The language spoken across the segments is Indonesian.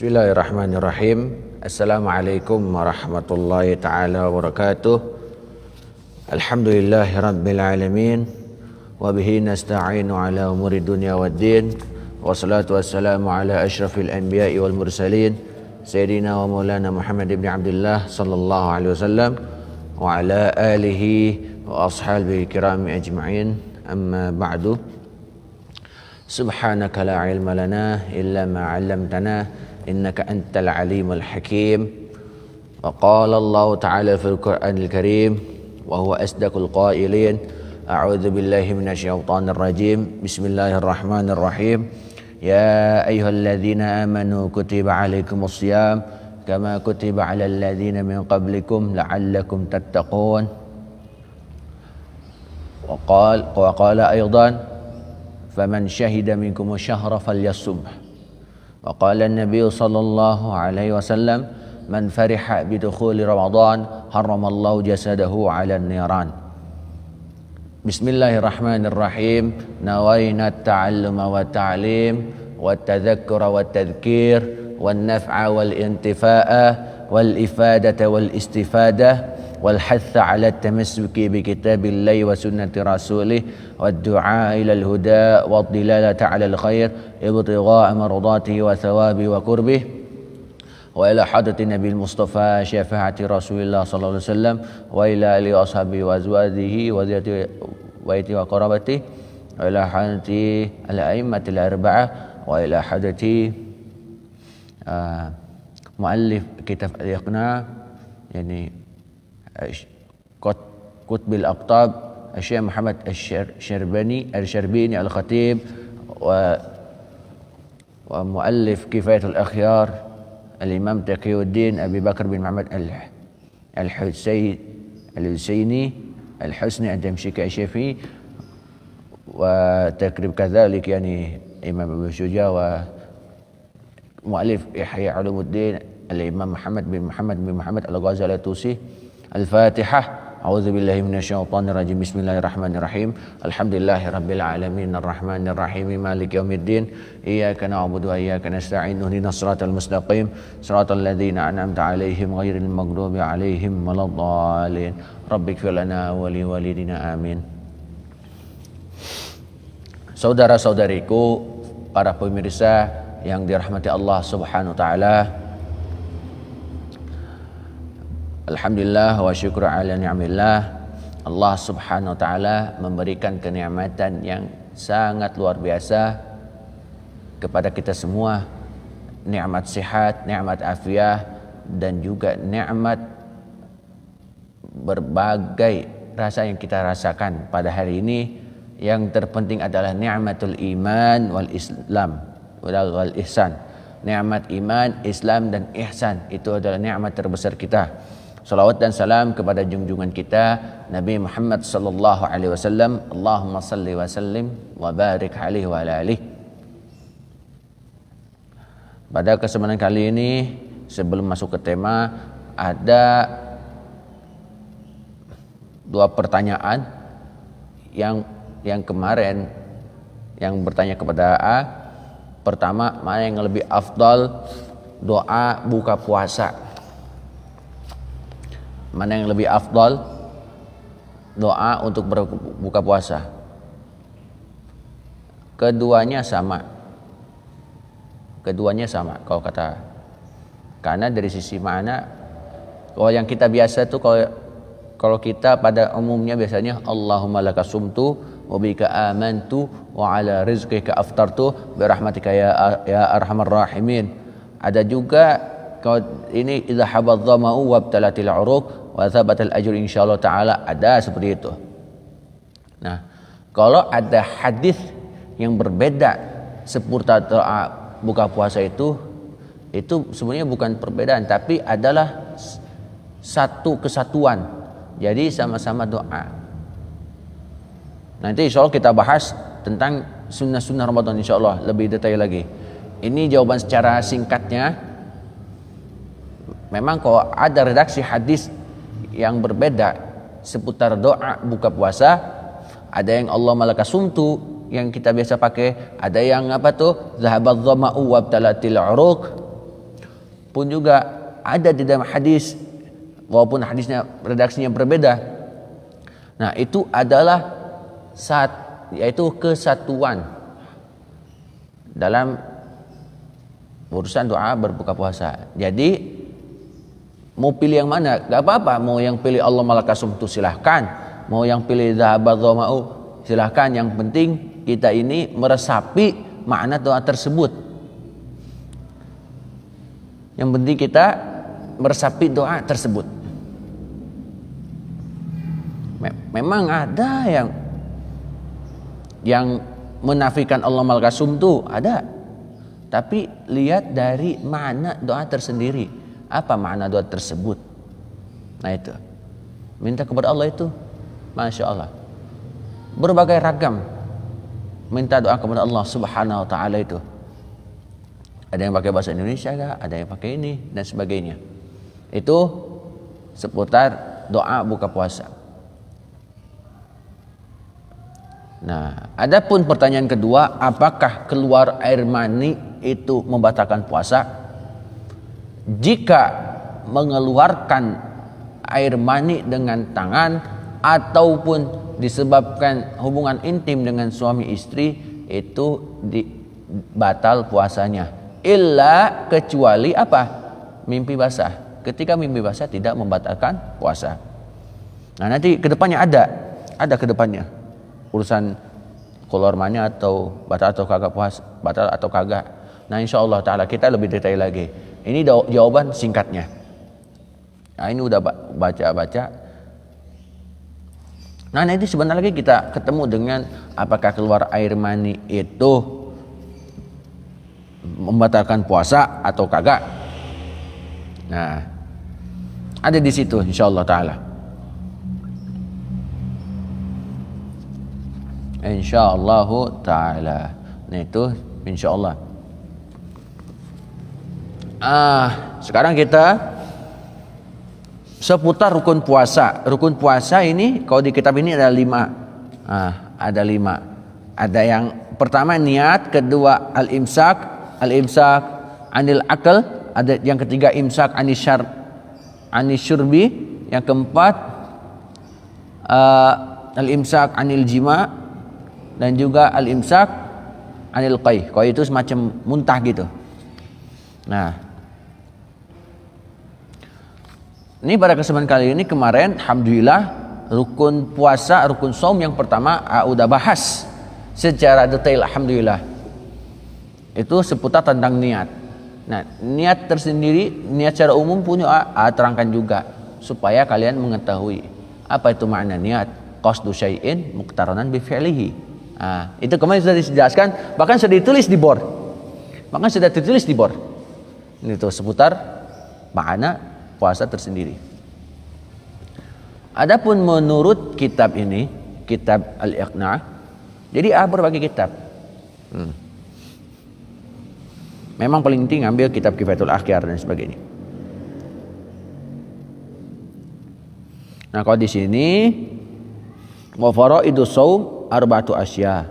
Bismillahirrahmanirrahim. Assalamualaikum warahmatullahi ta'ala wabarakatuh. Alhamdulillahi rabbil alamin. Wabihi nasta'inu ala umuri dunya waddin. Wassalatu wassalamu ala ashrafil anbiya'i wal mursalin, Sayyidina wa maulana Muhammad ibn Abdullah sallallahu alaihi wasallam, wa ala alihi wa ashabihi kirami ajma'in. Amma ba'du. Subhanaka la ilma lana illa ma 'allamtana innaka antal alimul hakim. Wa qala Allah ta'ala fil Qur'anil Karim wa huwa asdaqul qailin. A'udzu billahi minasyaitonir rajim. Bismillahirrahmanirrahim. Ya ayyuhalladzina amanu kutiba 'alaikumus shiyam kama kutiba 'alal ladzina min qablikum la'allakum tattaqun. Wa qala aidan faman syahida minkumus syahra falyasum. Wa qala an-nabiy sallallahu alaihi wasallam man fariha bidukhuli ramadan harramallahu jasadahu 'alan niran. Bismillahirrahmanirrahim. Nawaina at-ta'alluma wa ta'lim wa tadhakkura wa tadhkir wan naf'a wal intifa'a wal ifadata wal istifadah wal hatha 'ala at-tamassuki bi kitabillahi wa sunnati rasulih wad du'a ila al-huda wad dilalata 'ala al-khair ibtigha'a mardatihi wa thawabi wa qurbih wa ila hadratin nabil mustafa syafaati rasulillah sallallahu alaihi wasallam wa ila alihi wa ashabihi wa azwajihi wa dhurriyyatihi wa iti wa qarabatihi wa ila hadrati al-a'immatil arba'ah wa ila hadrati muallif kitab al-iqna yani Qutbil Aqtab Syekh Muhammad Al-Syarbini Al-Khatib wa muallif Kifayatul Akhyar Al-Imam Taqiyuddin Abi Bakar bin Muhammad Al-Husaini Al-Husni Ad-Damsyiki Asy-Syafi'i wa takrib kadzalik yani Imam Abu Syuja wa muallif Ihya Ulumuddin Al-Imam Muhammad bin Muhammad Al-Ghazali Tusi. Al-Fatihah. A'udzu billahi minasyaitonir rajim. Bismillahirrahmanirrahim. Alhamdulillahi rabbil alamin arrahmanir rahim maliki yaumiddin. Iyyaka na'budu wa iyyaka nasta'in. Ihdinas siratal mustaqim. Siratal ladzina an'amta 'alaihim ghairil maghdubi 'alaihim waladdallin. Rabbighfir lana wa liwalidina amin. Saudara-saudariku, para pemirsa yang dirahmati Allah Subhanahu wa taala, alhamdulillah wa syukru ala ni'amillah. Allah Subhanahu wa taala memberikan kenikmatan yang sangat luar biasa kepada kita semua. Nikmat sehat, nikmat afiah, dan juga nikmat berbagai rasa yang kita rasakan pada hari ini. Yang terpenting adalah nikmatul iman wal islam wal ihsan. Nikmat iman, Islam dan ihsan itu adalah nikmat terbesar kita. Salawat dan salam kepada junjungan kita Nabi Muhammad sallallahu alaihi wasallam. Allahumma salli wa sallim wa barik alaihi wa ala alihi. Pada kesempatan kali ini, sebelum masuk ke tema, ada dua pertanyaan yang kemarin yang bertanya kepada A. Pertama, mana yang lebih afdal doa buka puasa? Mana yang lebih afdal doa untuk berbuka puasa? Keduanya sama kalau kata. Karena dari sisi mana, kalau yang kita biasa tuh kalau kita pada umumnya biasanya Allahumma laka sumtu wa bika amantu wa ala rizqika aftartu bi rahmatika ya arhamar rahimin. Ada juga kalau ini idza habadh-dhama'u wabtalatil 'uruq wa thabatal ajr insyaallah taala, ada seperti itu. Nah, kalau ada hadis yang berbeda seputar doa buka puasa itu sebenarnya bukan perbedaan tapi adalah satu kesatuan. Jadi sama-sama doa. Nanti insyaallah kita bahas tentang sunnah-sunnah Ramadan insyaallah lebih detail lagi. Ini jawaban secara singkatnya. Memang kalau ada redaksi hadis yang berbeda seputar doa buka puasa, ada yang Allah malaka sumtu yang kita biasa pakai, ada yang apa tuh zahabadh dhama'u wabtalatil 'uruq, pun juga ada di dalam hadis, walaupun hadisnya redaksinya berbeda. Nah, itu adalah yaitu kesatuan dalam urusan doa berbuka puasa. Jadi mau pilih yang mana? Gak apa-apa. Mau yang pilih Allah malakasum itu silahkan. Mau yang pilih dhahabat dhama'u silahkan. Yang penting kita ini meresapi makna doa tersebut. Yang penting kita meresapi doa tersebut. Memang ada yang menafikan Allah malakasum itu ada. Tapi lihat dari makna doa tersendiri. Apa makna doa tersebut? Nah itu, minta kepada Allah itu, Masya Allah, berbagai ragam minta doa kepada Allah Subhanahu Wa Taala itu. Ada yang pakai bahasa Indonesia, ada yang pakai ini dan sebagainya. Itu seputar doa buka puasa. Nah, adapun pertanyaan kedua, apakah keluar air mani itu membatalkan puasa? Jika mengeluarkan air mani dengan tangan ataupun disebabkan hubungan intim dengan suami istri, itu batal puasanya. Illa kecuali apa? Mimpi basah. Ketika mimpi basah tidak membatalkan puasa. Nah, nanti kedepannya ada kedepannya urusan keluar mani atau batal atau kagak puasa, batal atau kagak. Nah, insyaallah taala kita lebih detail lagi. Ini jawaban singkatnya. Nah, ini udah baca. Nah, nanti sebentar lagi kita ketemu dengan apakah keluar air mani itu membatalkan puasa atau kagak. Nah, ada di situ insyaallah taala. Insyaallah taala. Nah, itu insyaallah. Sekarang kita seputar rukun puasa. Rukun puasa ini kalau di kitab ini ada 5. Ada 5. Ada yang pertama niat, kedua al-imsak anil akal, ada yang ketiga imsak anis syurbi, yang keempat al-imsak anil jima, dan juga al-imsak anil qai. Qai itu semacam muntah gitu. Nah, ini pada kesempatan kali ini kemarin alhamdulillah rukun puasa, rukun saum yang pertama udah bahas secara detail alhamdulillah. Itu seputar tentang niat. Nah, niat tersendiri, niat secara umum punya terangkan juga supaya kalian mengetahui apa itu makna niat. Qasdu syai'in muqtaranan bi fi'lihi. Itu kemarin sudah dijelaskan, bahkan sudah ditulis di board. Itu seputar makna puasa tersendiri. Adapun menurut kitab ini, kitab Al-Iqna', jadi berbagai kitab. Memang paling penting ambil kitab Kifayatul Akhyar dan sebagainya. Nah, kalau di sini wa faraidus shaum arba'atu asya.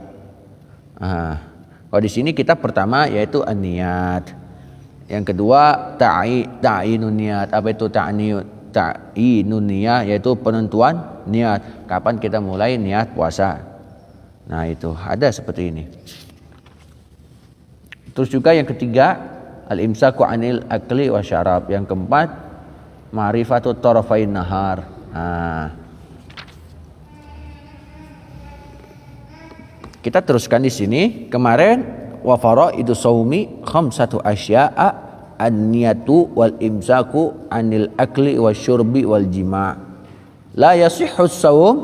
Kalau di sini kitab pertama yaitu an-niyat. Yang kedua ta'inun niat. Apa itu ta'inun niat? Yaitu penentuan niat. Kapan kita mulai niat puasa. Nah, itu ada seperti ini. Terus juga yang ketiga al-imsaku anil akli wa syarab. Yang keempat ma'rifatut tarafain nahar. Kita teruskan di sini. Kemarin wa faraidu shaumi khamsatu asya'a an-niyatu wal imsaku anil akli wasyurbi wal jima'. La yasihhu as-shaum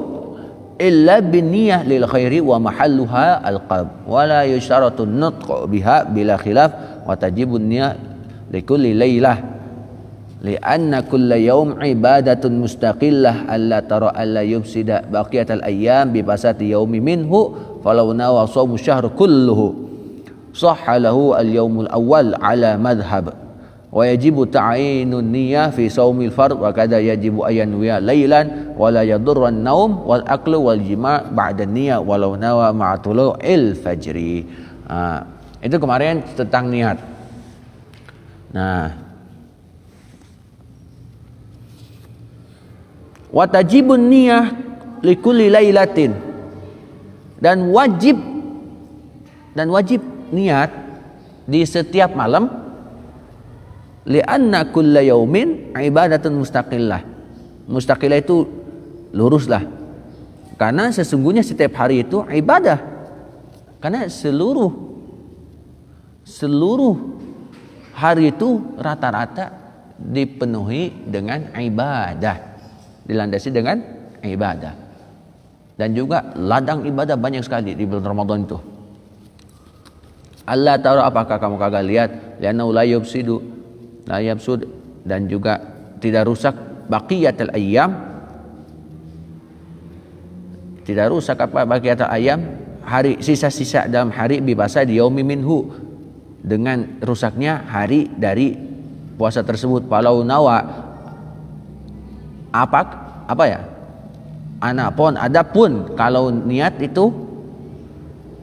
illa binniyah lil khairi wa mahalluha al-qalb wa la yusharatu an-nutq biha bila khilaf wa tajibu an-niyah li kulli lailah li'anna kulla yawm ibadatun mustaqillah alla tara alla yufsida baqiyatal ayyam bi basati yawmi minhu falau nawa shawmu syahr kulluhu sahha lahu al-yawmul awwal ala madhhab wa yajibu ta'yinun niyyah fi shaumil fard wa kada yajibu ayanwiya lailan wa la yadurru an-naum wal aklu wal jima' ba'da niyyah walau nawa ma'a tulu'il fajri. Itu kemarin tentang niat. Nah, Wa tajibun niyah likulli lailatin, dan wajib niat di setiap malam, li'anna kulla yaumin ibadatun mustaqillah. Mustaqillah itu luruslah, karena sesungguhnya setiap hari itu ibadah, karena seluruh hari itu rata-rata dipenuhi dengan ibadah, dilandasi dengan ibadah. Dan juga ladang ibadah banyak sekali di bulan Ramadan itu. Allah tahu, apakah kamu kagak lihat? Lianna la yufsidu la yafsud, dan juga tidak rusak baqiyatul ayyam, tidak rusak apa baqiyatul ayyam, hari sisa-sisa dalam hari, bibasa di yaumi minhu, dengan rusaknya hari dari puasa tersebut. Walau nawa apa ya? Adapun kalau niat itu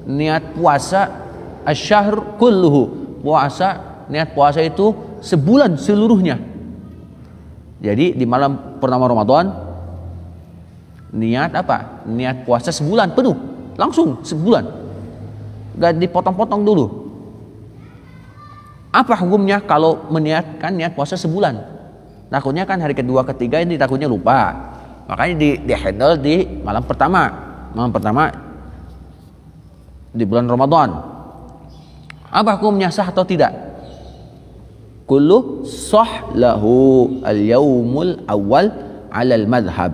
niat puasa asy-syahr kulluhu, niat puasa itu sebulan seluruhnya. Jadi di malam pertama Ramadan niat apa? Niat puasa sebulan penuh, langsung sebulan, gak dipotong-potong dulu. Apa hukumnya kalau meniatkan niat puasa sebulan? Takutnya kan hari kedua ketiga ini takutnya lupa, makanya di handle di malam pertama di bulan Ramadan. Apa hukumnya, sah atau tidak? Kullu sah lahu al-yaumul awal alal madhab.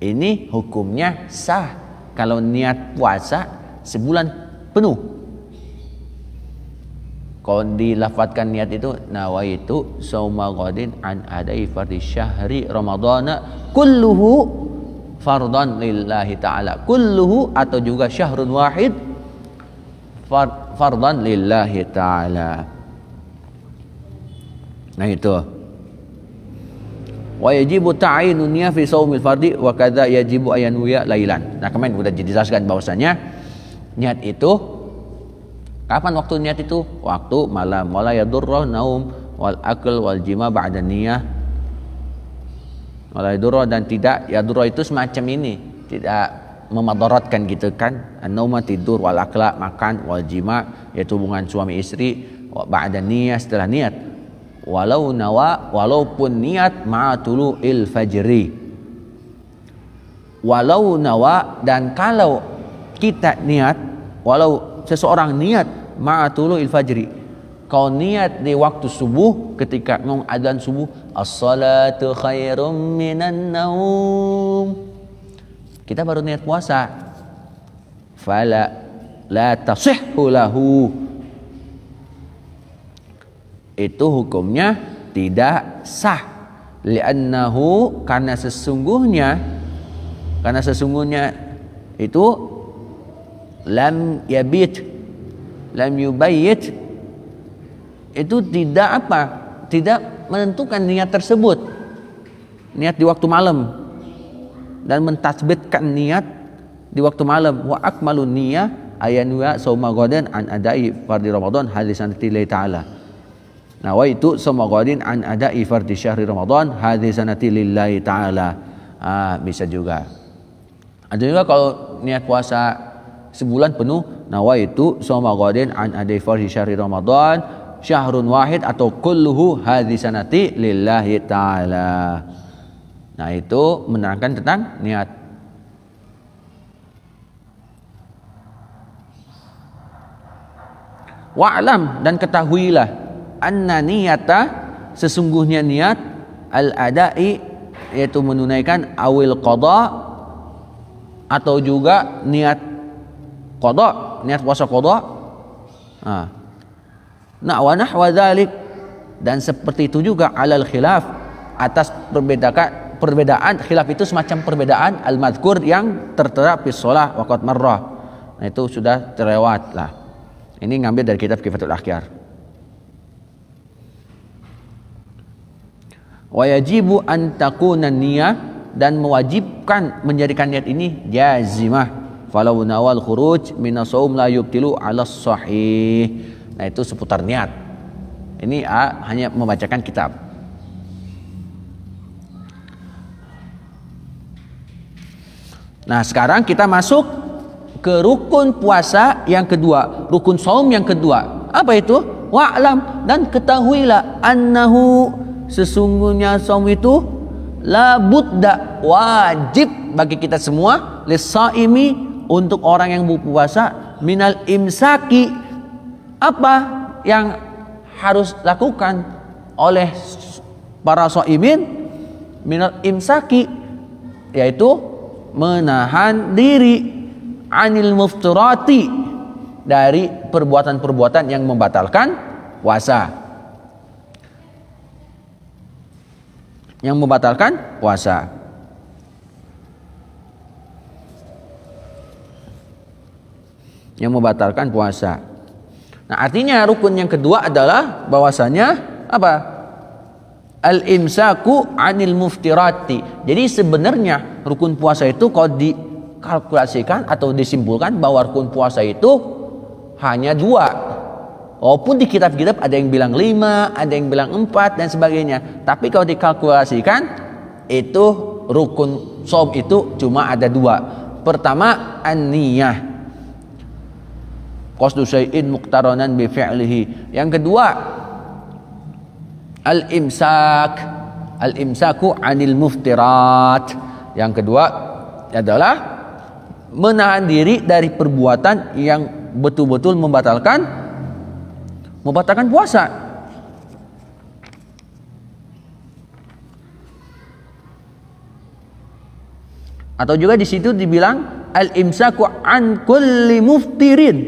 Ini hukumnya sah kalau niat puasa sebulan penuh. Kalau dilafadzkan niat itu, nawaitu sauma ghadin an adai fardhi syahri ramadhana kulluhu fardan lillahi ta'ala. Kulluhu atau juga syahrun wahid fardan lillahi ta'ala. Nah itu. Wa yajibu ta'ayinun niyah fi shaumil fardhi wa kadza yajibu ayanuya lailan. Nah, kemarin sudah dijelaskan bahwasanya niat itu kapan waktu niat itu? Waktu malam. Wala yadurra naum wal akl wal jima ba'da niyah. Wala yadurra, dan tidak yadurra itu semacam ini, tidak memadaratkan gitu kan. An-nauma tidur, wal akla makan, wal jima yaitu hubungan suami istri, ba'da niyah setelah niat. Walau nawa, walaupun niat ma'atulu il fajri. Walau nawa, dan kalau kita niat, walau seseorang niat ma'atulu il fajri, kau niat di waktu subuh, ketika mau adzan subuh, as-salatu khairum minan naum, kita baru niat puasa, fala la tasihhu lahu, itu hukumnya tidak sah. Li'annahu, karena sesungguhnya itu lam yubayyit, itu tidak menentukan niat tersebut, niat di waktu malam, dan mentasbitkan niat di waktu malam. Wa akmalun niyah ayanwa sauma ghadan an adai fardhi ramadan hadisan lillahi ta'ala. Nah, wa itu sauma ghadan an adai fardhi syahri ramadan hadisan lillahi ta'ala. Bisa juga. Ada juga kalau niat puasa sebulan penuh, nawaitu shauma ghadin an adai fardhi syahri ramadan syahrun wahid atau kulluhu hadhi sanati lillahi ta'ala. Nah, itu menerangkan tentang niat. Wa'lam, dan ketahuilah, anna niyata, sesungguhnya niat, al-adai yaitu menunaikan, awil qada atau juga niat qada, niat puasa qada. Nah, wa nahwa dzalik, dan seperti itu juga alal khilaf, atas perbedaan khilaf itu semacam perbedaan al-madhkur yang tertera fi shalah waqad marrah. Nah, itu sudah terlewat lah. Ini ngambil dari kitab Kifatul Akhyar. Wa yajibu an takuna niyah, dan mewajibkan menjadikan niat ini jazimah. Falau nawal khuruj min as-shaum la yubtilu 'ala sahih. Nah, itu seputar niat. Ini hanya membacakan kitab. Nah, sekarang kita masuk ke rukun puasa yang kedua, rukun saum yang kedua. Apa itu? Wa'lam, dan ketahuilah annahu, sesungguhnya saum itu la budda, wajib bagi kita semua, lisaimi, untuk orang yang berpuasa, minal imsaki. Apa yang harus lakukan oleh para shaimin? Minal imsaki, yaitu menahan diri, anil muftirati, dari perbuatan-perbuatan yang membatalkan puasa. Yang membatalkan puasa. Yang membatalkan puasa. Nah, artinya rukun yang kedua adalah bahwasanya apa? Al-imsaku anil muftirati. Jadi sebenarnya rukun puasa itu kalau dikalkulasikan atau disimpulkan bahwa rukun puasa itu hanya 2. Walaupun di kitab-kitab ada yang bilang 5, ada yang bilang 4 dan sebagainya. Tapi kalau dikalkulasikan itu rukun shaum itu cuma ada 2. Pertama, an-niyah, qasdu syai'in muqtaranan bi fi'lihi. Yang kedua, al-imsak, al-imsaku anil muftirat. Yang kedua adalah menahan diri dari perbuatan yang betul-betul membatalkan puasa. Atau juga di situ dibilang al-imsaku an kulli muftirin.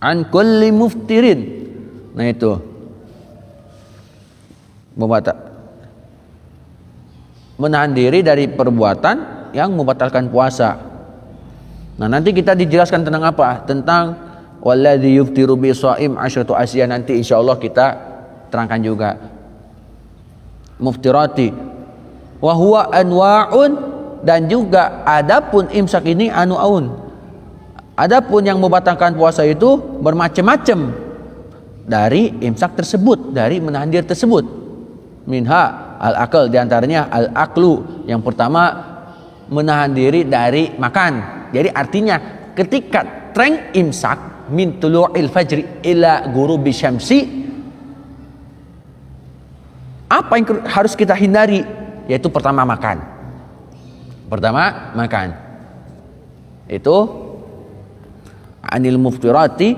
An kulli muftirin. Nah, itu menahan diri dari perbuatan yang membatalkan puasa. Nah, nanti kita dijelaskan tentang apa? Tentang walladzi yuftiru bi shaim asyratu asya, nanti insyaallah kita terangkan juga. Muftirati wa huwa anwa'un, dan juga adapun imsak ini anu'un. Adapun yang membatalkan puasa itu bermacam-macam dari imsak tersebut, dari menahan diri tersebut. Minha al-akal, diantaranya al-aklu. Yang pertama, menahan diri dari makan. Jadi artinya ketika terang imsak min tulu'il fajri ila ghurubi syamsi, apa yang harus kita hindari? Yaitu pertama makan. Pertama makan. Itu anil muftirati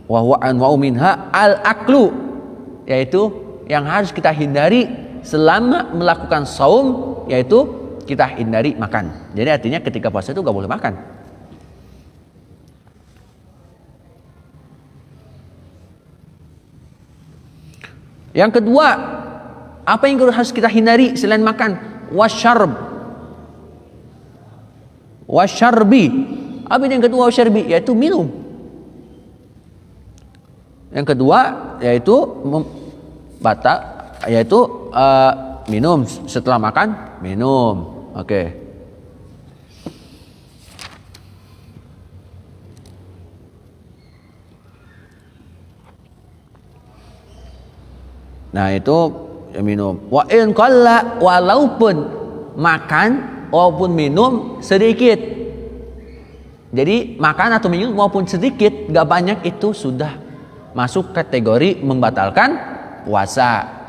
wa huwa anwa'u minha al-aklu, yaitu yang harus kita hindari selama melakukan saum, yaitu kita hindari makan. Jadi artinya ketika puasa itu gak boleh makan. Yang kedua, apa yang harus kita hindari selain makan? Wasyarbi. Apa yang kedua wasyarbi? Yaitu minum. Yang kedua yaitu minum. Setelah makan minum. Oke. Nah, itu minum. Wa in qalla, walaupun makan walaupun minum sedikit. Jadi makan atau minum walaupun sedikit, gak banyak, itu sudah masuk kategori membatalkan puasa.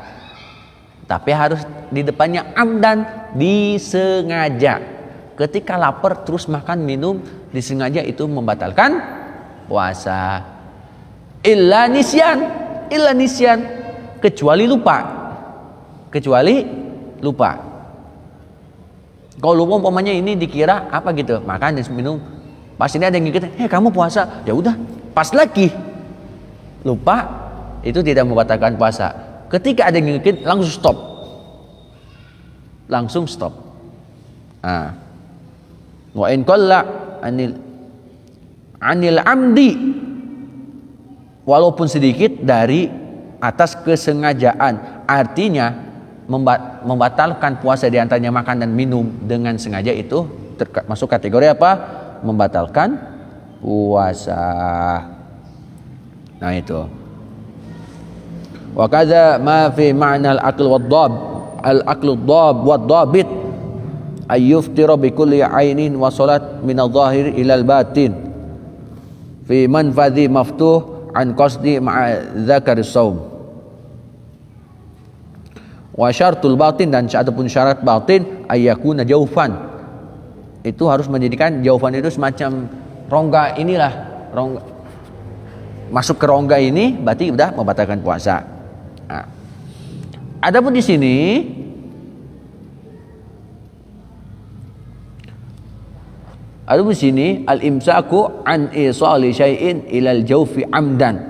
Tapi harus di depannya amdan, disengaja. Ketika lapar terus makan minum disengaja, itu membatalkan puasa. Illa nisyan, kecuali lupa. Kalau lupa umpamanya ini dikira apa gitu, makan dan minum, pas ini ada yang ngikutin, kamu puasa, ya udah, pas lagi lupa, itu tidak membatalkan puasa. Ketika ada yang ngikutin, langsung stop. Wa in qalla anil amdi, walaupun sedikit dari atas kesengajaan. Artinya membatalkan puasa diantaranya makan dan minum dengan sengaja, itu masuk kategori apa? Membatalkan puasa. Nah, itu. Wa kadza ma fi ma'na al-aql wad-dab, al-aql ad-dab wad-dabit ay yuftira bi kulli 'ainin wa salat min adh-dhahir ila al-batin fi manfadhi maftuh an qasdi ma'a dzakar as-saum. Wa syartul batin, dan adapun syarat batin ayyakuna jaufan, itu harus menjadikan jaufan itu semacam rongga inilah, rongga masuk ke rongga ini berarti sudah membatalkan puasa. Nah, adapun di sini al-imsaku an isali syai'in ilal jaufi amdan,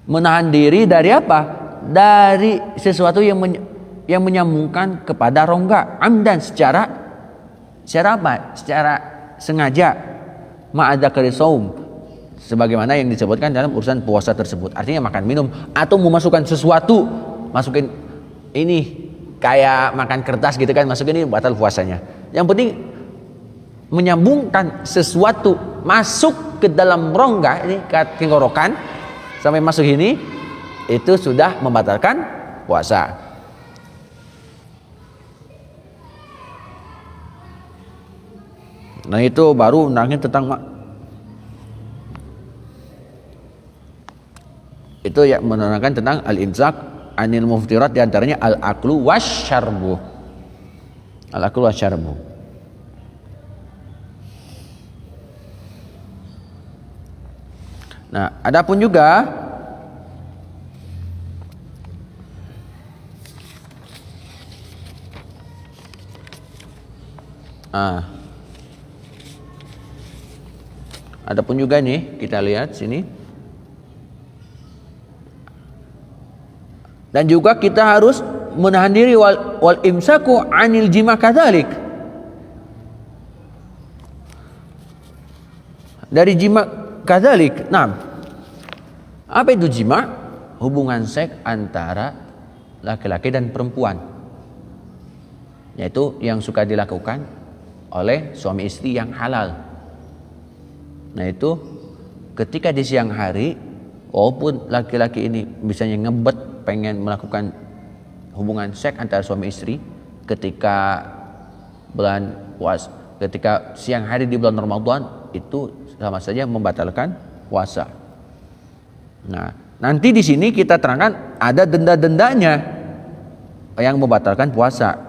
menahan diri dari apa? Dari sesuatu yang menyambungkan kepada rongga, amdan, secara apa? Secara sengaja, ma'adzakari saum, sebagaimana yang disebutkan dalam urusan puasa tersebut. Artinya makan minum atau memasukkan sesuatu, masukin ini kayak makan kertas gitu kan, masukin ini batal puasanya. Yang penting menyambungkan sesuatu masuk ke dalam rongga ini, ke tenggorokan sampai masuk ini, itu sudah membatalkan puasa. Nah, itu baru menerangkan tentang itu ya, menerangkan tentang al-imsak anil muftirat, diantaranya al-aklu wasyarbu. Al-aklu wasyarbu. Nah, adapun juga adapun juga nih, kita lihat sini. Dan juga kita harus menahan diri wal imsaku anil jima kadzalik. Dari jima kadzalik. Nah, apa itu jima? Hubungan seks antara laki-laki dan perempuan, yaitu yang suka dilakukan oleh suami istri yang halal. Nah, itu ketika di siang hari, walaupun laki-laki ini misalnya ngebet pengen melakukan hubungan seks antara suami istri ketika ketika siang hari di bulan Ramadan, itu sama saja membatalkan puasa. Nah, nanti di sini kita terangkan ada denda-dendanya yang membatalkan puasa.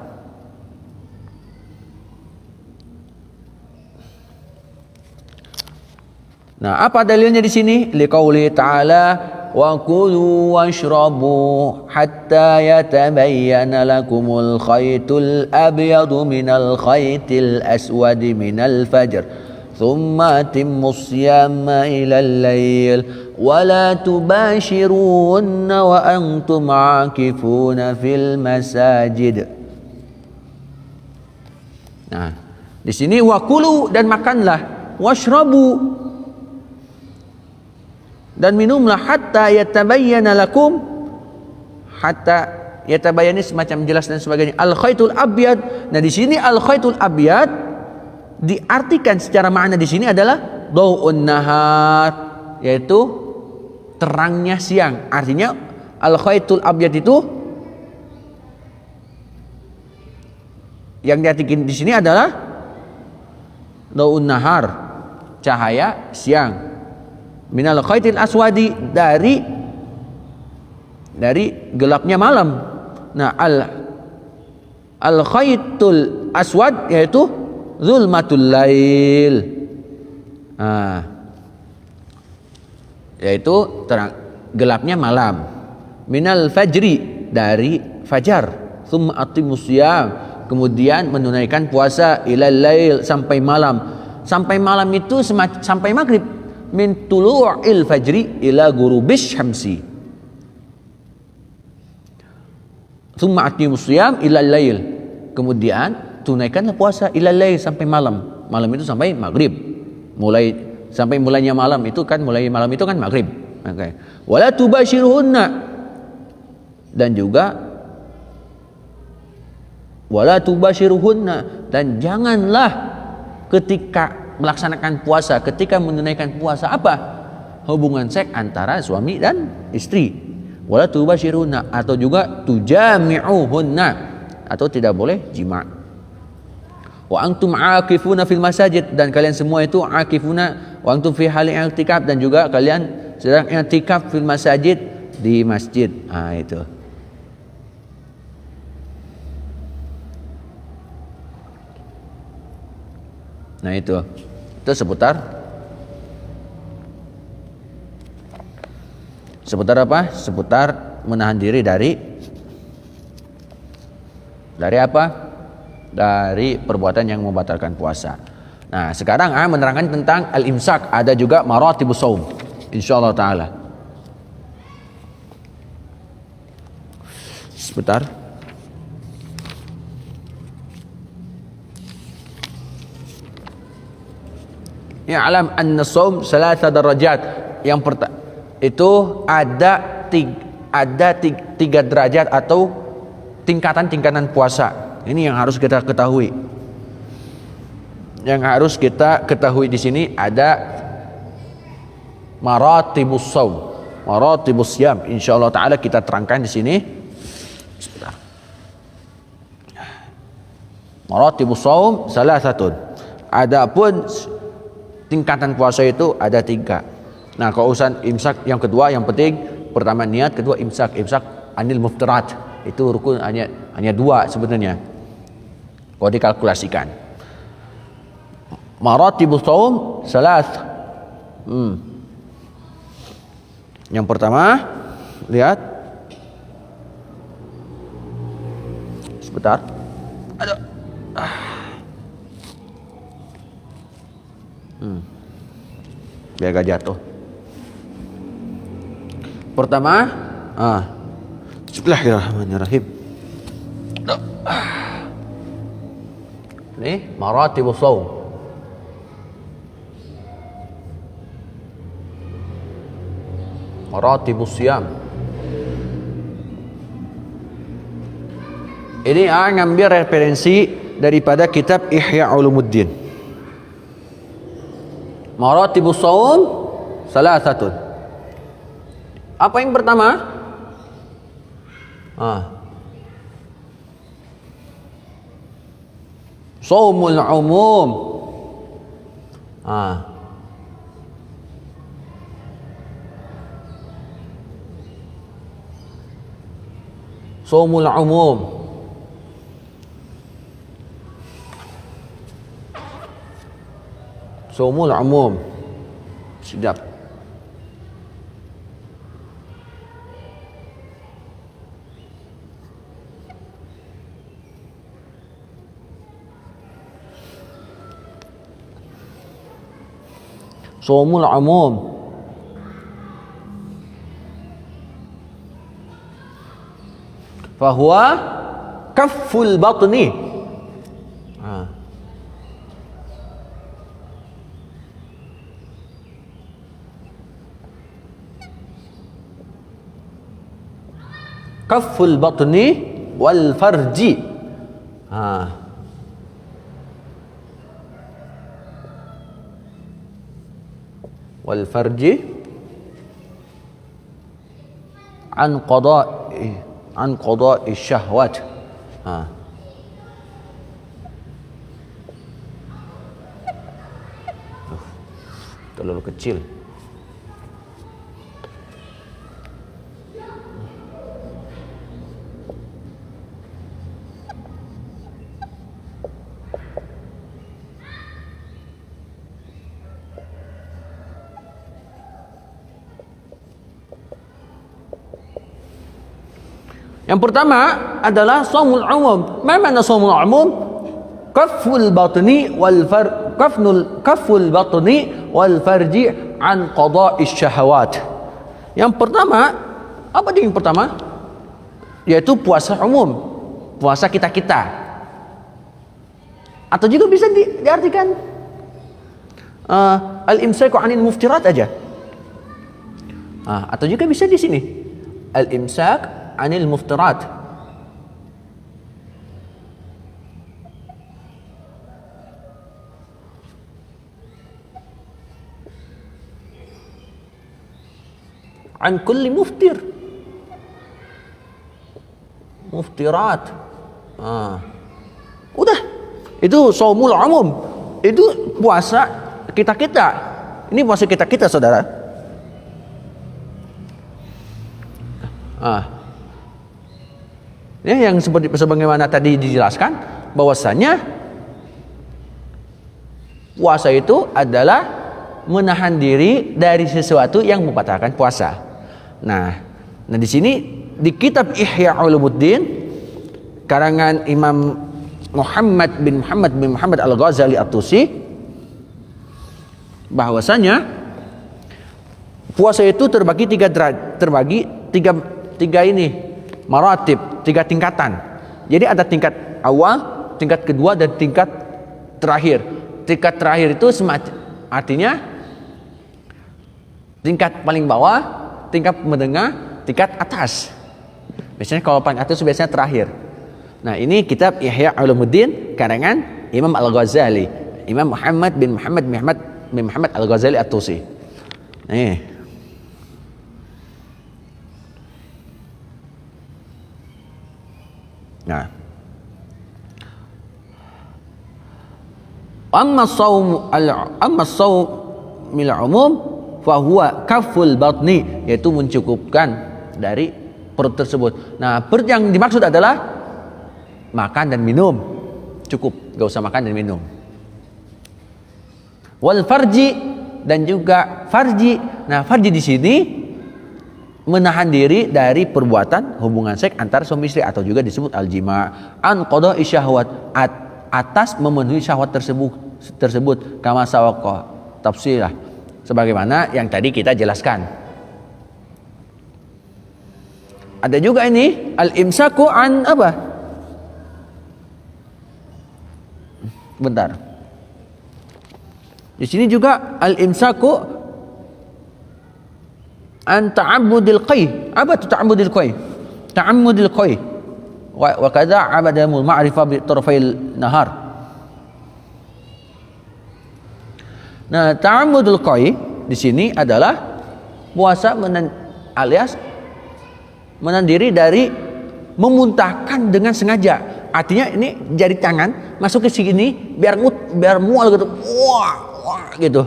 Nah, apa dalilnya di sini? Liqauli ta'ala wa kulu washrabu hatta yatabayyana lakumul khaytul abyadu minal khaytil aswadi minal fajr thumma atimmus siyama ilal layl wa la tubashirunna wa antum aakifuna fil masajid. Nah, di sini wa kulu, dan makanlah, washrabu, dan minumlah, hatta yatabayyana lakum, hatta yatabayyana semacam jelas dan sebagainya, al khaytul abyad. Nah, di sini al khaytul abyad diartikan secara makna di sini adalah dau'un nahar, yaitu terangnya siang. Artinya al khaytul abyad itu yang diartikan di sini adalah dau'un nahar, cahaya siang, minal khaytil aswadi, dari gelapnya malam. Nah, al khaytul aswad yaitu zulmatul lail, yaitu terang gelapnya malam. Minal fajri, dari fajar. Tsumma atimus siyam, kemudian menunaikan puasa, ilal lail, sampai malam. Sampai malam itu sampai maghrib. Min tulu'il fajri ila ghurubis syamsi. Tsumma atimus siyam ilal lail, kemudian tunaikanlah puasa ilal lail, sampai malam. Malam itu sampai maghrib. Mulainya malam itu kan maghrib. Okay. Wala tubashiruhunna, dan juga wala tubashiruhunna, dan janganlah ketika melaksanakan puasa, ketika menunaikan puasa, apa? hubungan seks antara suami dan istri. Wala tubashiruna, atau juga tujami'uhunna, atau tidak boleh jima'. Wa antum akifuna fil masajid, dan kalian semua itu akifuna wa antum fi hal i'tikaf, dan juga kalian sedang i'tikaf fil masajid, di masjid. Itu. Nah itu seputar apa? Seputar menahan diri dari apa? Dari perbuatan yang membatalkan puasa. Nah, sekarang menerangkan tentang al-imsak, ada juga maratibus shaum insyaallah taala. Sebentar. Ya'lam anna shaum salasa darajat. Yang pertama itu ada tiga derajat atau tingkatan-tingkatan puasa. Ini yang harus kita ketahui. Yang harus kita ketahui di sini ada maratibus shaum, maratibus syiyam. Insyaallah taala kita terangkan di sini. Sebentar. Maratibus shaum salasatun. Adapun tingkatan puasa itu ada 3. Nah, kalau urusan imsak yang kedua, yang penting pertama niat, kedua imsak anil muftirat. Itu rukun hanya 2 sebenarnya kalau dikalkulasikan. Maratibus shaum salas. Yang pertama, lihat. Sebentar. Aduh. Biar gak jatuh. Pertama, Bismillahirrahmanirrahim. Ini maratibus shaum. Maratibus syiyam. Ini ngambil referensi daripada kitab Ihya Ulumuddin. Maratibus shaum salasatun. Apa yang pertama? Shaumul umum. Shaumul umum. Shaumul umum. Sedap. Shaumul umum. Fahuwa kafful batni. Kafful batni wal farji. Wal farji an qada'i syahwat. Terlalu kecil. Yang pertama adalah shaumul umum. Mana shaumul umum? Kafful batni wal farji an qada'i syahawat. Yang pertama, apa dia yang pertama? Yaitu puasa umum, puasa kita-kita. Atau juga bisa diartikan al-imsaku 'anil muftirat aja. Atau juga bisa di sini al-imsak anil muftirat. an kulli muftir. Muftirat. Udah. Itu shaumul umum. Itu puasa kita-kita. Ini puasa kita-kita, saudara. Ya, yang seperti sebagaimana tadi dijelaskan bahwasanya puasa itu adalah menahan diri dari sesuatu yang membatalkan puasa. Nah di sini di kitab Ihya Ulumuddin karangan Imam Muhammad bin Muhammad Al-Ghazali At-Tusi, bahwasanya puasa itu terbagi tiga ini maratib, tiga tingkatan. Jadi ada tingkat awal, tingkat kedua, dan tingkat terakhir. Tingkat terakhir itu artinya tingkat paling bawah, tingkat menengah, tingkat atas. Biasanya kalau paling atas biasanya terakhir. Nah ini kitab Ihya Ulumuddin karangan Imam Al-Ghazali, Imam Muhammad bin Muhammad Al-Ghazali At-Tusi. Nih. Nah, amma shaumil umum fa huwa kaful batni, yaitu mencukupkan dari perut tersebut. Nah, perut yang dimaksud adalah makan dan minum, cukup, gak usah makan dan minum. Wal farji, dan juga farji. Nah, farji di sini menahan diri dari perbuatan hubungan seks antar suami istri, atau juga disebut al-jima, an qada'i syahwat, atas memenuhi syahwat tersebut kama sawaqa tafsilah, sebagaimana yang tadi kita jelaskan. Ada juga ini al-imsaku an apa? Bentar. Di sini juga al-imsaku an ta'ammudil qai. Apa itu ta'ammudil qai? Ta'ammudil qai wa kadza abadamul ma'rifah bi tarfail nahar. Nah, ta'ammudul qai di sini adalah puasa alias menahan diri dari memuntahkan dengan sengaja. Artinya ini jari tangan masuk ke sini biar mual gitu. Wah gitu.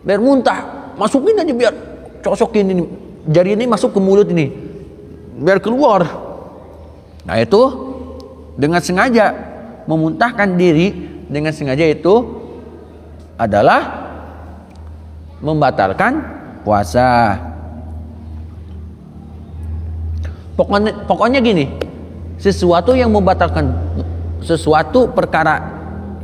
Biar muntah, masukin aja biar cocokin ini, jari ini masuk ke mulut ini biar keluar. Nah itu dengan sengaja memuntahkan diri dengan sengaja itu adalah membatalkan puasa. Pokoknya gini, sesuatu yang membatalkan, sesuatu perkara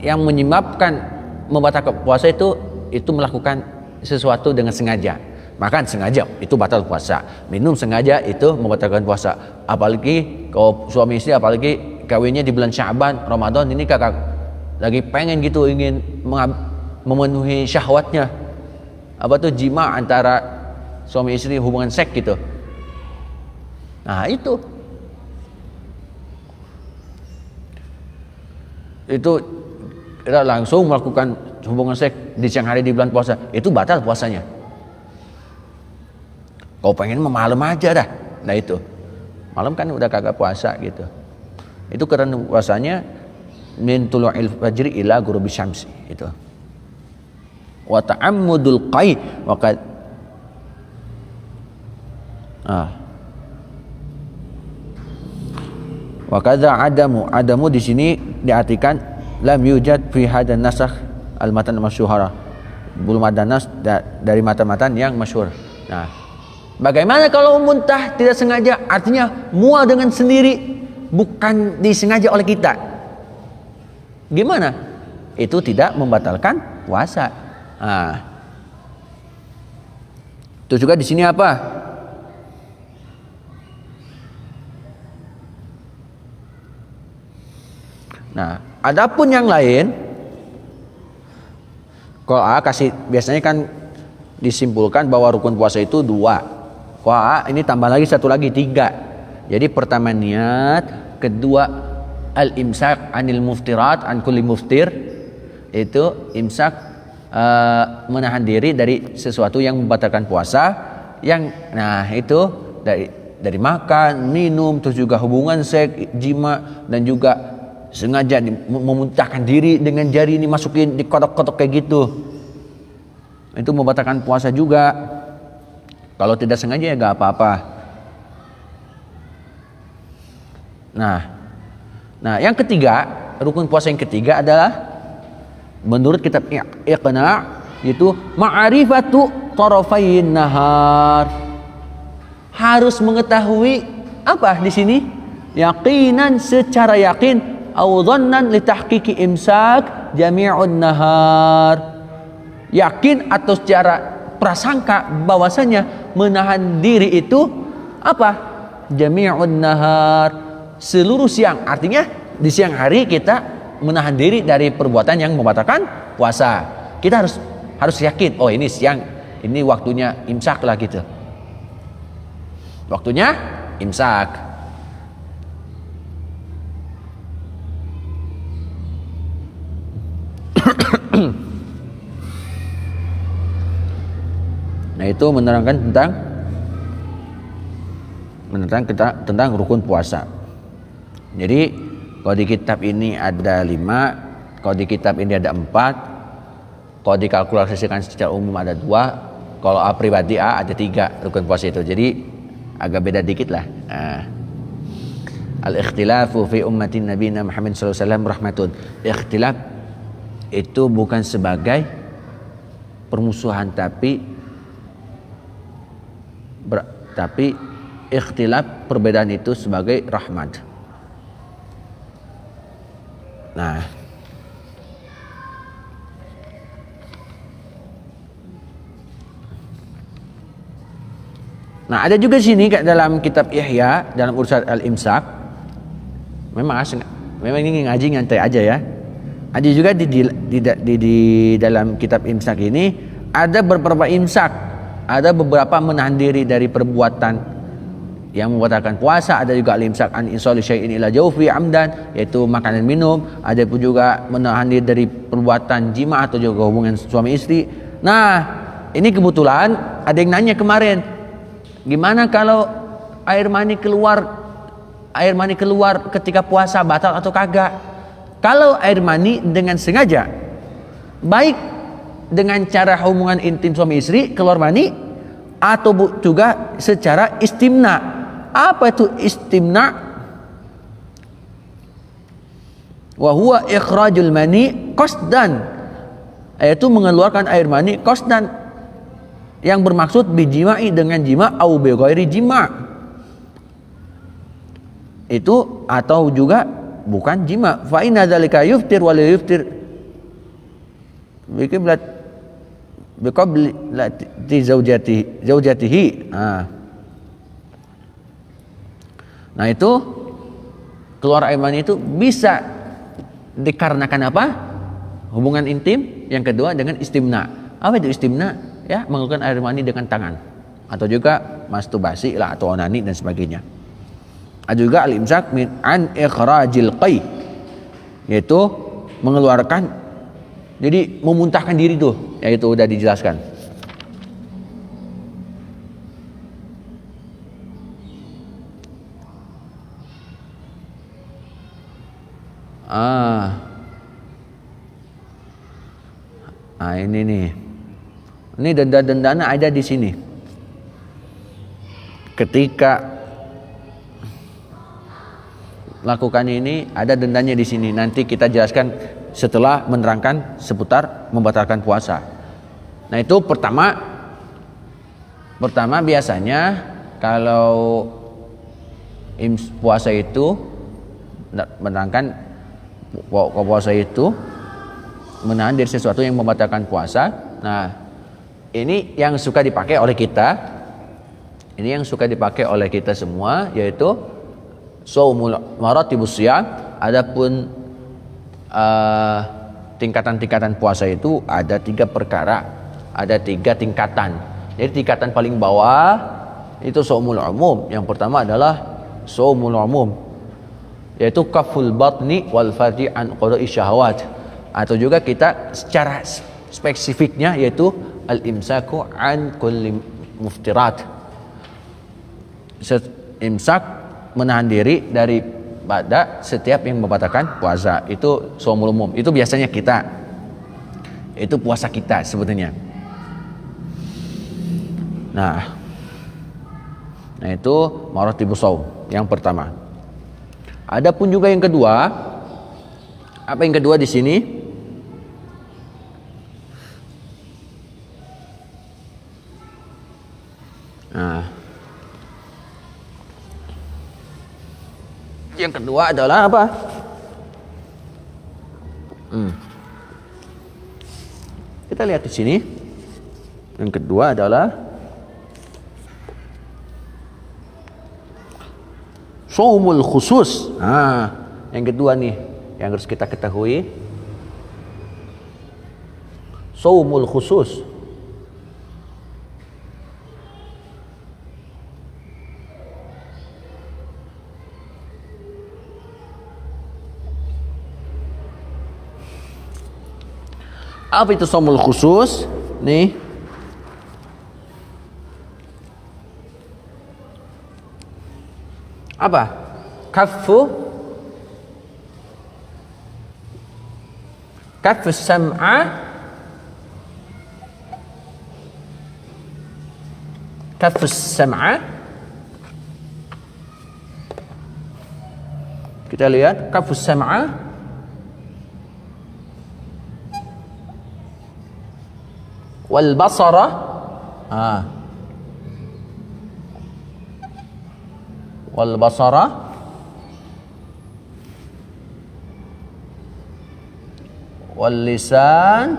yang menyebabkan membatalkan puasa itu melakukan sesuatu dengan sengaja. Makan sengaja itu batal puasa, minum sengaja itu membatalkan puasa. Apalagi kalau suami istri, apalagi kawinnya di bulan Sya'ban, Ramadan, ini kakak lagi pengen gitu, ingin memenuhi syahwatnya, apa tuh jima antara suami istri, hubungan seks gitu. Nah itu kita langsung melakukan hubungan seks di siang hari di bulan puasa, itu batal puasanya. Kau pengen malam aja dah. Nah itu malam kan udah kagak puasa gitu. Itu karena puasanya min tulu'il fajri ila ghurubi syamsi itu. Wa ta'ammudul qai wa qad wa kadza adamu di sini diartikan lam yujad fi hadan nasakh al matan masyhura. Belum ada nas dari matan-matan yang masyhur. Nah, bagaimana kalau muntah tidak sengaja? Artinya mual dengan sendiri, bukan disengaja oleh kita. Gimana? Itu tidak membatalkan puasa. Nah, itu juga di sini apa? Nah, adapun yang lain, kalau kasih biasanya kan disimpulkan bahwa rukun puasa itu 2. Wah, ini tambah lagi 1 lagi 3. Jadi pertama niat, kedua al-imsak anil muftirat an kulli muftir, itu imsak menahan diri dari sesuatu yang membatalkan puasa. nah itu dari makan, minum, terus juga hubungan seks, jima, dan juga sengaja memuntahkan diri dengan jari ini masukin di kotak-kotak kayak gitu. Itu membatalkan puasa juga. Kalau tidak sengaja ya gak apa-apa. Nah, yang ketiga, rukun puasa yang ketiga adalah menurut kitab Iqna' yaitu ma'rifatu tarafayn nahar. Harus mengetahui apa di sini? Yaqinan, secara yakin, au dhannan li tahqiqi imsak jami'un nahar. Yakin atau secara prasangka bahwasanya menahan diri itu apa? Jami'un nahar, seluruh siang. Artinya di siang hari kita menahan diri dari perbuatan yang membatalkan puasa. Kita harus yakin, oh ini siang, ini waktunya imsak lah gitu. Waktunya imsak. Nah, itu menerangkan tentang rukun puasa. Jadi kalau di kitab ini ada 5, kalau di kitab ini ada 4, kalau dikalkulasikan secara umum ada 2, kalau A pribadi A ada 3 rukun puasa itu. Jadi agak beda dikit lah. Al-ikhtilafu fi ummatin Nabi Muhammad sallallahu alaihi wasallam rahmatun. Ikhtilaf itu bukan sebagai permusuhan, tapi ikhtilaf, perbedaan itu sebagai rahmat. Nah, ada juga sini dalam kitab Ihya dalam urusan al-imsak. Memang ini ngaji nyantai aja ya. Ada juga di dalam kitab imsak ini ada beberapa imsak, ada beberapa menahan diri dari perbuatan yang membatalkan puasa. Ada juga al-imsak an insali syai'in ila jawfi amdan, yaitu makanan minum. Ada pun juga menahan diri dari perbuatan jima atau juga hubungan suami istri. Nah, ini kebetulan ada yang nanya kemarin, gimana kalau air mani keluar ketika puasa, batal atau kagak? Kalau air mani dengan sengaja, baik dengan cara hubungan intim suami istri keluar mani, atau juga secara istimna. Apa itu istimna? Wa huwa ikhrajul mani qasdan, yaitu mengeluarkan air mani qasdan, yang bermaksud bijima'i, dengan jima, au bi ghairi jima'. Itu atau juga bukan jima. Fa inna dzalika yuftir wa la yuftir biqabli zaujatihi. Nah, itu keluar air mani itu bisa dikarenakan apa? Hubungan intim. Yang kedua dengan istimna. Apa itu istimna? Ya, mengeluarkan air mani dengan tangan, atau juga masturbasi lah, atau onani dan sebagainya. Ada juga al-imsak min an ikhrajil qai, yaitu mengeluarkan, jadi memuntahkan diri tuh, yaitu udah dijelaskan. Ini nih. Ini denda-dendana ada di sini. Ketika lakukan ini ada dendanya di sini. Nanti kita jelaskan setelah menerangkan seputar membatalkan puasa. Nah, itu pertama biasanya kalau puasa itu menerangkan puasa itu menahan dari sesuatu yang membatalkan puasa. Nah, ini yang suka dipakai oleh kita. Ini yang suka dipakai oleh kita semua, yaitu shaumul maratibus shiyam. Adapun tingkatan-tingkatan puasa itu ada 3 perkara, ada 3 tingkatan. Jadi tingkatan paling bawah itu shaumul umum. Yang pertama adalah shaumul umum, yaitu kaful batni wal farji an qada'i syahwat. Atau juga kita secara spesifiknya yaitu al-imsaku an kulli muftirat. Imsak menahan diri daripada setiap yang membatalkan puasa. Itu shaumul umum. Itu biasanya kita. Itu puasa kita sebetulnya. Nah itu maratibus shaum yang pertama. Adapun juga yang kedua, apa yang kedua di sini? Nah, yang kedua adalah apa? Kita lihat di sini. Yang kedua adalah shaumul khusus. Nah, yang kedua nih yang harus kita ketahui, shaumul khusus. Apa itu shaumul khusus? Nih. Apa? Kaffu sam'a, kaffu sam'a. Kita lihat kaffu sam'a wal basara, wal basara wal lisan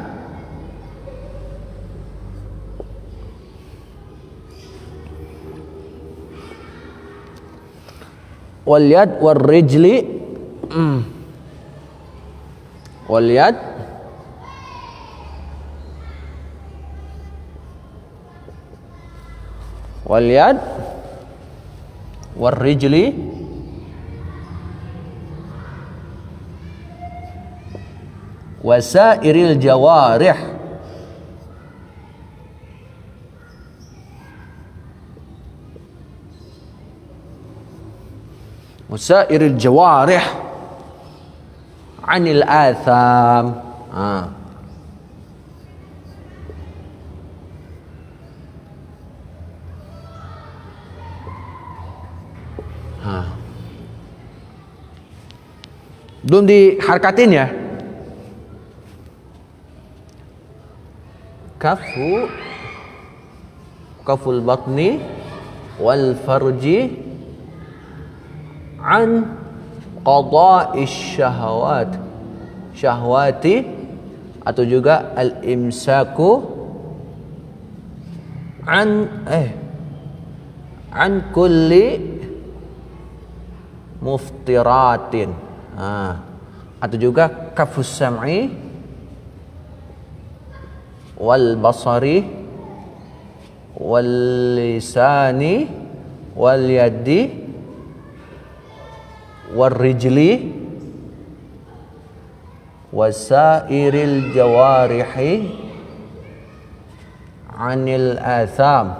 wal yad wal rijli, wal yad wal yad wal rijli wasairil jawarih, wasairil jawarih anil atham. Belum diharkatin ya. Kaful batni wal farji an qada'is syahwati, atau juga al imsaku an kulli muftiratin, atau juga kafus sam'i wal basari wal lisani wal yadi wal rijli wasairil jawarihi anil atham.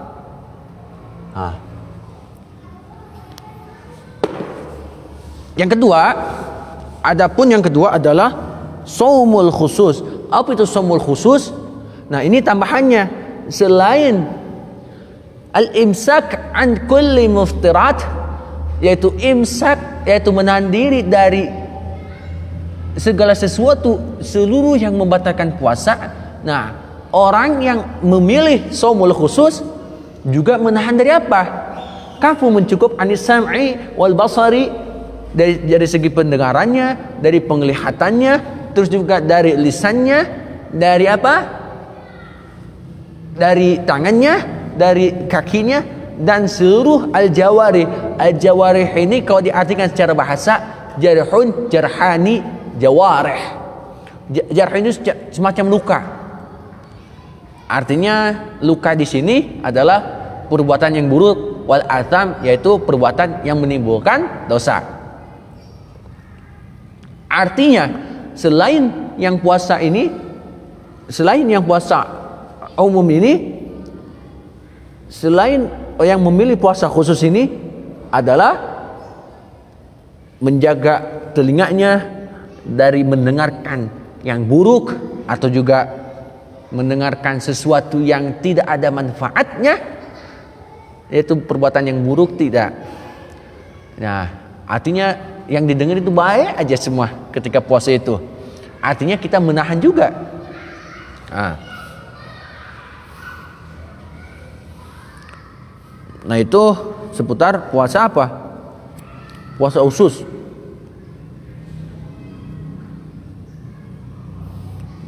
Yang kedua, adapun yang kedua adalah shaumul khusus. Apa itu shaumul khusus? Nah, ini tambahannya, selain al-imsak an kulli muftirat, yaitu imsak, yaitu menahan diri dari segala sesuatu, seluruh yang membatalkan puasa. Nah, orang yang memilih shaumul khusus juga menahan dari apa? Kafu mencukup anis sam'i wal basari, dari segi pendengarannya, dari penglihatannya, terus juga dari lisannya, dari apa? Dari tangannya, dari kakinya, dan seluruh al-jawarih. Al-jawarih ini kalau diartikan secara bahasa, jarhun, jarhani, jawarih. Jarh ini semacam luka. Artinya luka di sini adalah perbuatan yang buruk, wal atham, yaitu perbuatan yang menimbulkan dosa. Artinya selain yang puasa ini, selain yang puasa umum ini, Selain yang memilih puasa khusus ini adalah menjaga telinganya dari mendengarkan yang buruk atau juga mendengarkan sesuatu yang tidak ada manfaatnya, yaitu perbuatan yang buruk tidak. Nah, artinya yang didengar itu baik aja semua ketika puasa itu. Artinya kita menahan juga. Nah itu seputar puasa apa? Puasa khusus.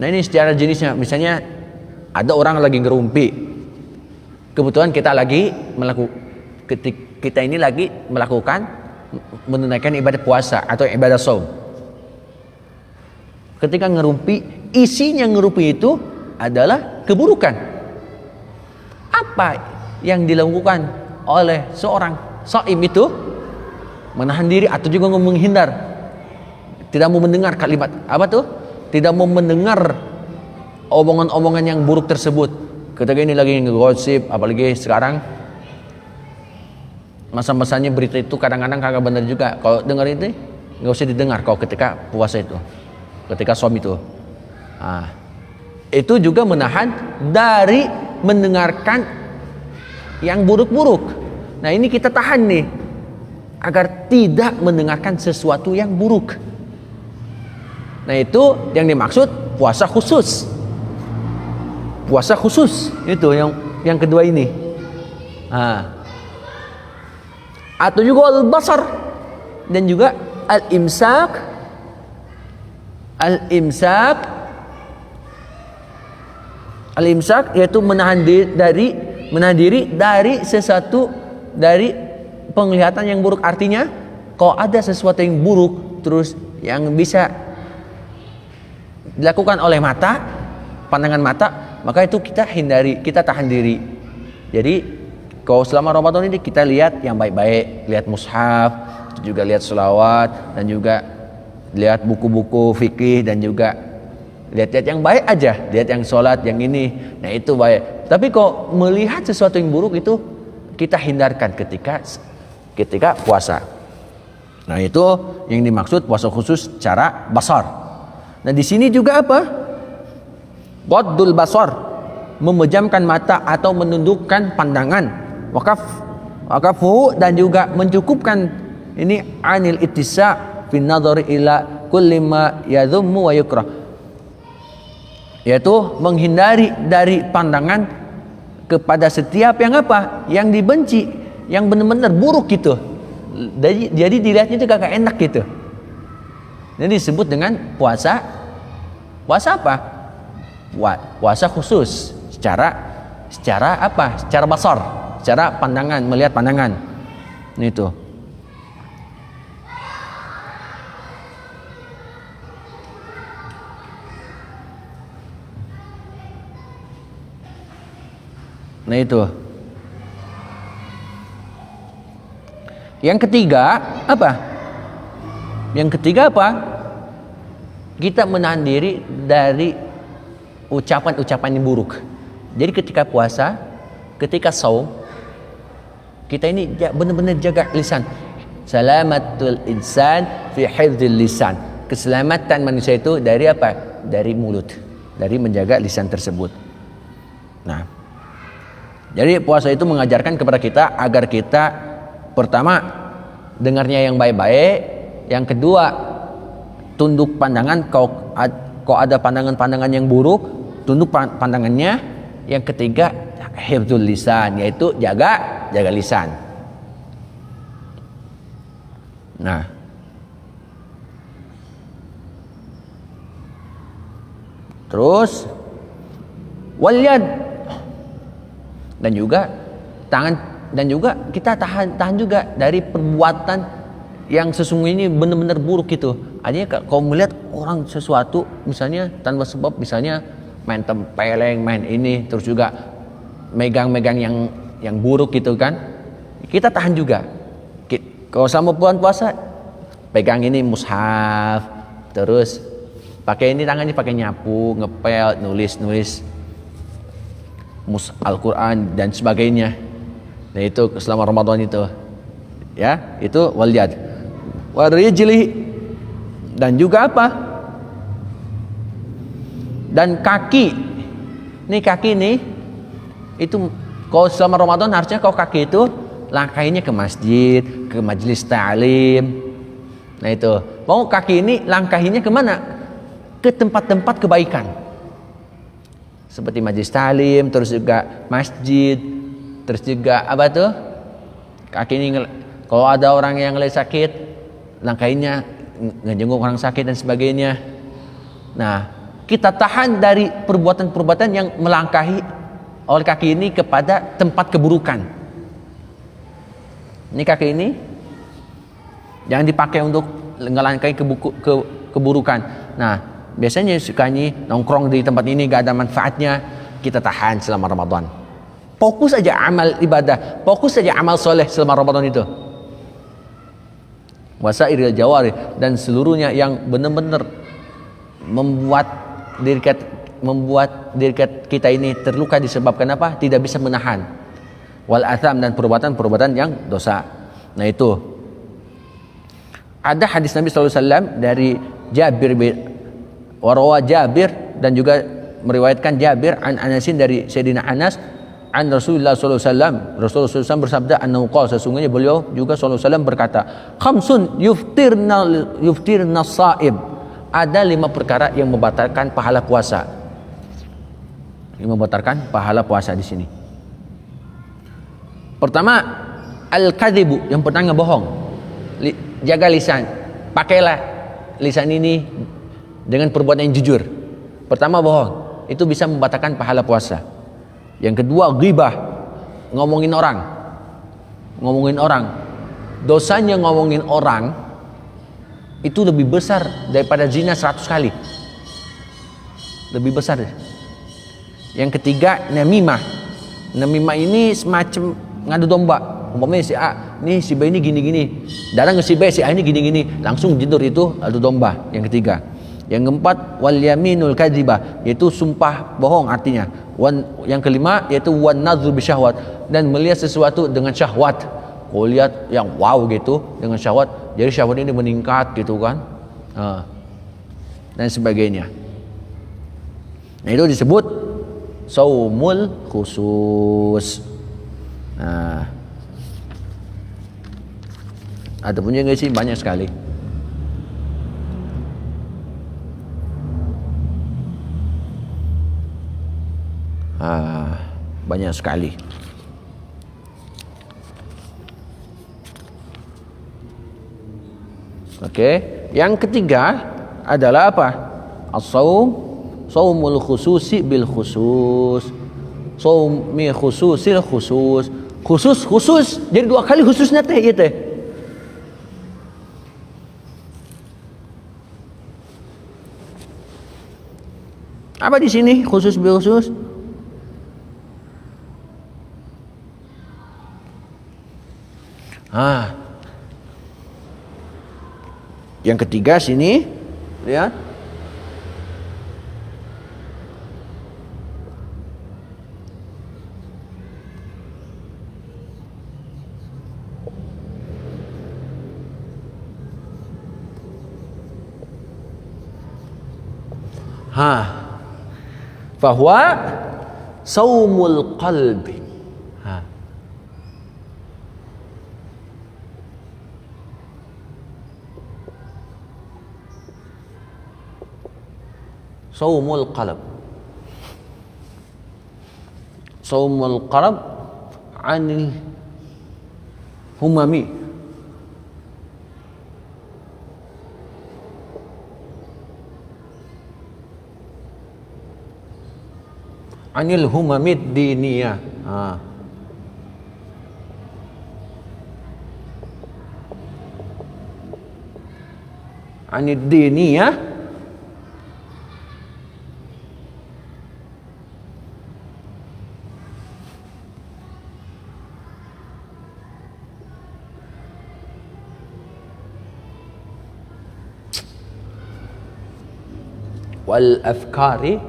Nah ini secara jenisnya, misalnya ada orang lagi ngerumpi, kebetulan kita ini lagi melakukan menunaikan ibadah puasa atau ibadah shaum. Ketika ngerumpi, isinya ngerumpi itu adalah keburukan. Apa yang dilakukan oleh seorang shaim itu? Menahan diri atau juga menghindar, tidak mau mendengar kalimat apa tuh? Tidak mau mendengar omongan-omongan yang buruk tersebut. Ketika ini lagi ngegosip, apalagi sekarang masa-masanya berita itu kadang-kadang kagak benar juga. Kalau dengar itu nggak usah didengar kalau ketika puasa itu, ketika shaum itu. Itu juga menahan dari mendengarkan yang buruk-buruk. Nah ini kita tahan nih agar tidak mendengarkan sesuatu yang buruk. Nah itu yang dimaksud puasa khusus. Puasa khusus itu yang kedua ini. Atau juga al-basar dan juga al-imsak. Al-imsak yaitu menahan diri dari sesuatu, dari penglihatan yang buruk. Artinya kalau ada sesuatu yang buruk terus yang bisa dilakukan oleh mata, pandangan mata, maka itu kita hindari, kita tahan diri. Jadi kalau selama Ramadan ini kita lihat yang baik-baik, lihat mushaf, juga lihat selawat, dan juga lihat buku-buku fikih, dan juga lihat-lihat yang baik aja, lihat yang sholat, yang ini. Nah itu baik. Tapi kalau melihat sesuatu yang buruk itu kita hindarkan ketika puasa. Nah itu yang dimaksud puasa khusus secara basar. Nah di sini juga apa? Ghaddul basar, memejamkan mata atau menundukkan pandangan. Waqafu dan juga mencukupkan ini anil ittisa fin nadhari ila kulli ma yadhummu wa yukrah. Yaitu menghindari dari pandangan kepada setiap yang apa? Yang dibenci, yang benar-benar buruk gitu. Jadi dilihatnya itu kagak enak gitu. Ini disebut dengan puasa apa? Puasa khusus secara apa? Secara basar, secara pandangan, melihat pandangan. Itu. Nah itu. Yang ketiga apa? Kita menahan diri dari ucapan-ucapan yang buruk. Jadi ketika puasa, ketika shaum, kita ini benar-benar jaga lisan. Salamatul insan fi hifdzil lisan. Keselamatan manusia itu dari apa? Dari mulut, dari menjaga lisan tersebut. Nah, jadi puasa itu mengajarkan kepada kita agar kita pertama dengarnya yang baik-baik, yang kedua tunduk pandangan kalau ada pandangan-pandangan yang buruk, tunduk pandangannya. Yang ketiga hifdzul lisan, yaitu jaga lisan. Nah, terus wal yad, dan juga tangan, dan juga kita tahan juga dari perbuatan yang sesungguhnya ini benar-benar buruk gitu. Artinya kalau melihat orang sesuatu misalnya tanpa sebab, misalnya main tempeleng, main ini, terus juga megang-megang yang buruk gitu kan, kita tahan juga. Kalau sama bulan puasa pegang ini mushaf, terus pakai ini tangannya pakai nyapu, ngepel, nulis Al-Quran dan sebagainya. Nah itu selama Ramadan itu. Ya, itu wal yad. Wal rijli, dan juga apa? Dan kaki. Nih kaki nih itu kalau selama Ramadan harusnya kalau kaki itu langkahnya ke masjid, ke majelis ta'lim. Nah itu, mau kaki ini langkahinya kemana? Ke tempat-tempat kebaikan. Seperti majelis ta'lim, terus juga masjid, terus juga apa tuh? Kaki ini kalau ada orang yang lagi sakit, langkahinya ngejenguk orang sakit dan sebagainya. Nah, kita tahan dari perbuatan-perbuatan yang melangkahi oleh kaki ini kepada tempat keburukan. Ini kaki ini jangan dipakai untuk ngelangkahi keburukan. Nah, biasanya sukanya nongkrong di tempat ini gak ada manfaatnya, kita tahan selama Ramadan. Fokus saja amal ibadah, fokus saja amal soleh selama Ramadan itu. Wasairil jawari, dan seluruhnya yang benar-benar membuat diri kita ini terluka disebabkan apa? Tidak bisa menahan. Wal atham, dan perbuatan-perbuatan yang dosa. Nah itu. Ada hadis Nabi SAW dari Jabir warawa Jabir, dan juga meriwayatkan Jabir an Anasin dari Sayyidina Anas an Rasulullah SAW. Rasulullah SAW bersabda, annahu qala, sesungguhnya beliau juga SAW berkata, khamsun yuftirna saib. Ada 5 perkara yang membatalkan pahala puasa. Yang membatalkan pahala puasa di sini. Pertama, al-kadzibu, yang pertama bohong. Jaga lisan, pakailah lisan ini dengan perbuatan yang jujur. Pertama bohong, itu bisa membatalkan pahala puasa. Yang kedua ghibah, ngomongin orang. Dosanya ngomongin orang itu lebih besar daripada zina 100 kali. Lebih besar. Yang ketiga namimah. Namimah ini semacam ngadu domba. Umpamanya si A, nih si B ini gini-gini, datang ke si B, si A ini gini-gini, langsung jujur, itu adu domba. Yang ketiga. Yang keempat wal yaminul kadzibah, yaitu sumpah bohong artinya. Yang kelima yaitu wan nadzu bisyahwat, dan melihat sesuatu dengan syahwat. Kau lihat yang wow gitu dengan syahwat, jadi syahwat ini meningkat gitu kan. Dan sebagainya. Nah itu disebut saumul khusus. Nah, ada punya nggak sih? Banyak sekali. Banyak sekali. Oke, yang ketiga adalah apa? Saumul khususi bil khusus. Saumi khususil khusus. Khusus. Jadi 2 kali khususnya teh ya teh. Apa di sini khusus bil khusus? Yang ketiga sini, lihat. Bahwa saumul qalbi. Saumul qalb. Saumul qalb anil humami. Anil humamid diniyah. Anid diniyah wal afkari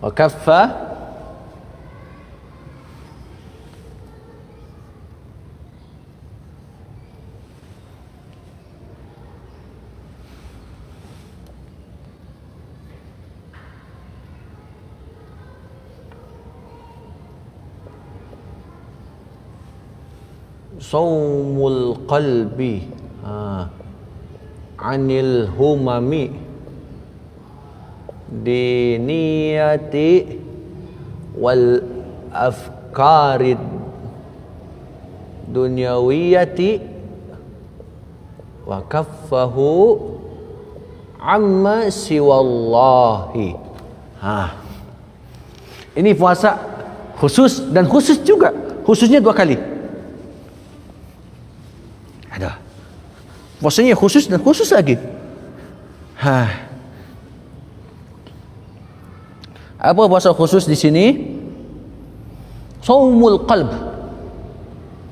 Wa kaffa saumul qalbi anil humami diniyati wal afkarid dunyawiyati wa kaffahu amma siwallahi. Ini puasa khusus dan khusus juga, khususnya 2 kali. Ada puasanya khusus dan khusus lagi. Apa puasa khusus di sini? Saumul qalb.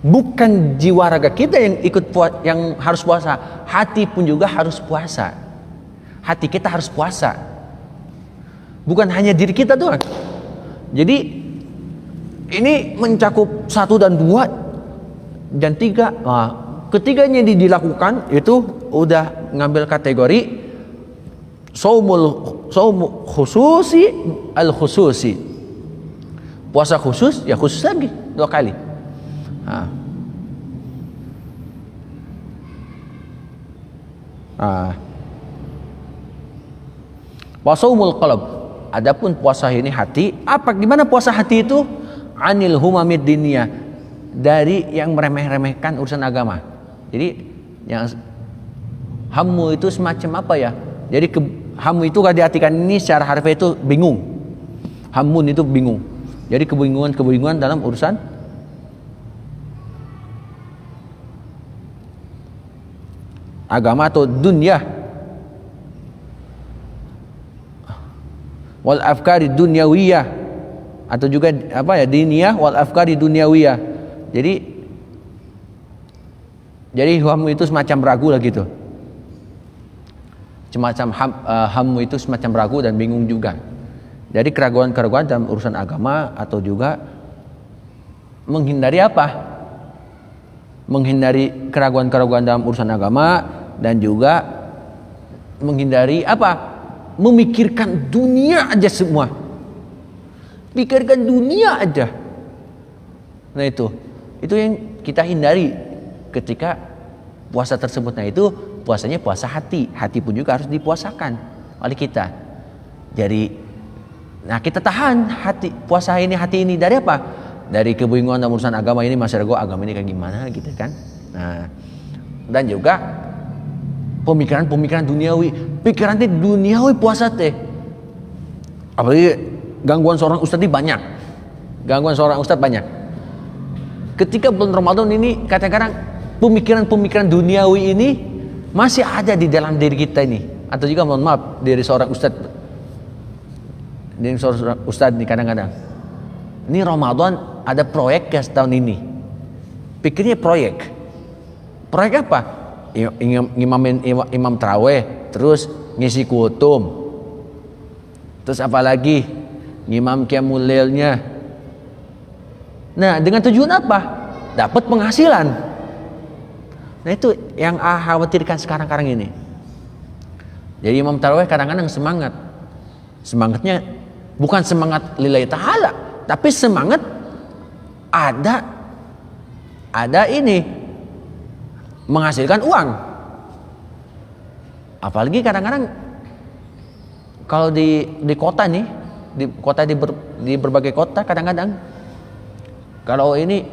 Bukan jiwa raga kita yang yang harus puasa, hati pun juga harus puasa. Hati kita harus puasa. Bukan hanya diri kita doang. Jadi ini mencakup 1 dan 2 dan 3. Ketiganya dilakukan itu udah ngambil kategori saum khususi al khususi. Puasa khusus ya khusus lagi 2 kali. Wasaumul qalb. Adapun puasa ini hati, gimana puasa hati itu? Anil humamid dunya, dari yang meremeh-remehkan urusan agama. Jadi yang hammu itu semacam apa ya? Jadi hammu itu kalau diartikan ini secara harfiah itu bingung. Hammun itu bingung. Jadi kebingungan dalam urusan agama atau dunia. Wal afkari dunyawiyah, atau juga diniyah wal afkari dunyawiyah. Jadi hammu itu semacam ragu lah gitu. Semacam hammu itu semacam ragu dan bingung juga. Jadi keraguan-keraguan dalam urusan agama, atau juga menghindari apa? Menghindari keraguan-keraguan dalam urusan agama, dan juga menghindari apa? Memikirkan dunia aja semua. Pikirkan dunia aja. Nah itu yang kita hindari ketika puasa tersebut. Nah itu puasanya puasa hati. Hati pun juga harus dipuasakan oleh kita. Jadi kita tahan puasa hati ini dari apa? Dari kebingungan dalam urusan agama ini, masih ragu agama ini kayak gimana gitu kan. Nah, dan juga pemikiran duniawi. Pikiran duniawi puasa teh. Apalagi gangguan seorang ustadz banyak. Ketika bulan Ramadan ini kadang-kadang pemikiran duniawi ini masih ada di dalam diri kita ini, atau juga mohon maaf dari seorang ustadz nih kadang-kadang. Ini Ramadan ada proyek ya tahun ini. Pikirnya proyek apa? Imam taraweh, terus ngisi kutum, terus apalagi ngimam qiyamul lailnya. Nah, dengan tujuan apa? Dapat penghasilan. Nah, itu yang khawatirkan sekarang ini. Jadi imam taraweh kadang-kadang semangatnya bukan semangat lillahi ta'ala, tapi semangat ada ini menghasilkan uang. Apalagi kadang-kadang kalau di kota nih, di berbagai kota kadang-kadang kalau ini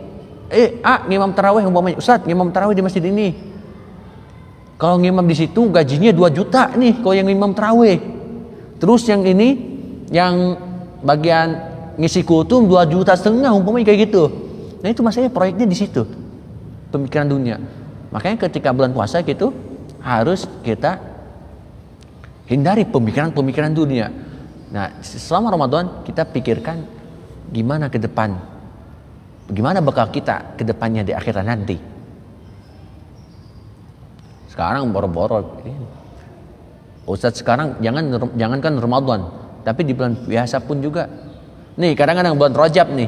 ngimam tarawih umpamanya, Ustaz ngimam tarawih di masjid ini. Kalau ngimam di situ gajinya 2 juta nih kalau yang ngimam tarawih. Terus yang ini yang bagian ngisi kutum 2,5 juta umpamanya kayak gitu. Nah itu masalahnya proyeknya di situ. Pemikiran dunia. Makanya ketika bulan puasa gitu harus kita hindari pemikiran dunia. Nah, selama Ramadan kita pikirkan gimana ke depan. Gimana bakal kita ke depannya di akhirat nanti. Sekarang boro-boro. Ustadz sekarang jangankan Ramadan, Tapi di bulan biasa pun juga. Nih kadang-kadang bulan Rajab nih,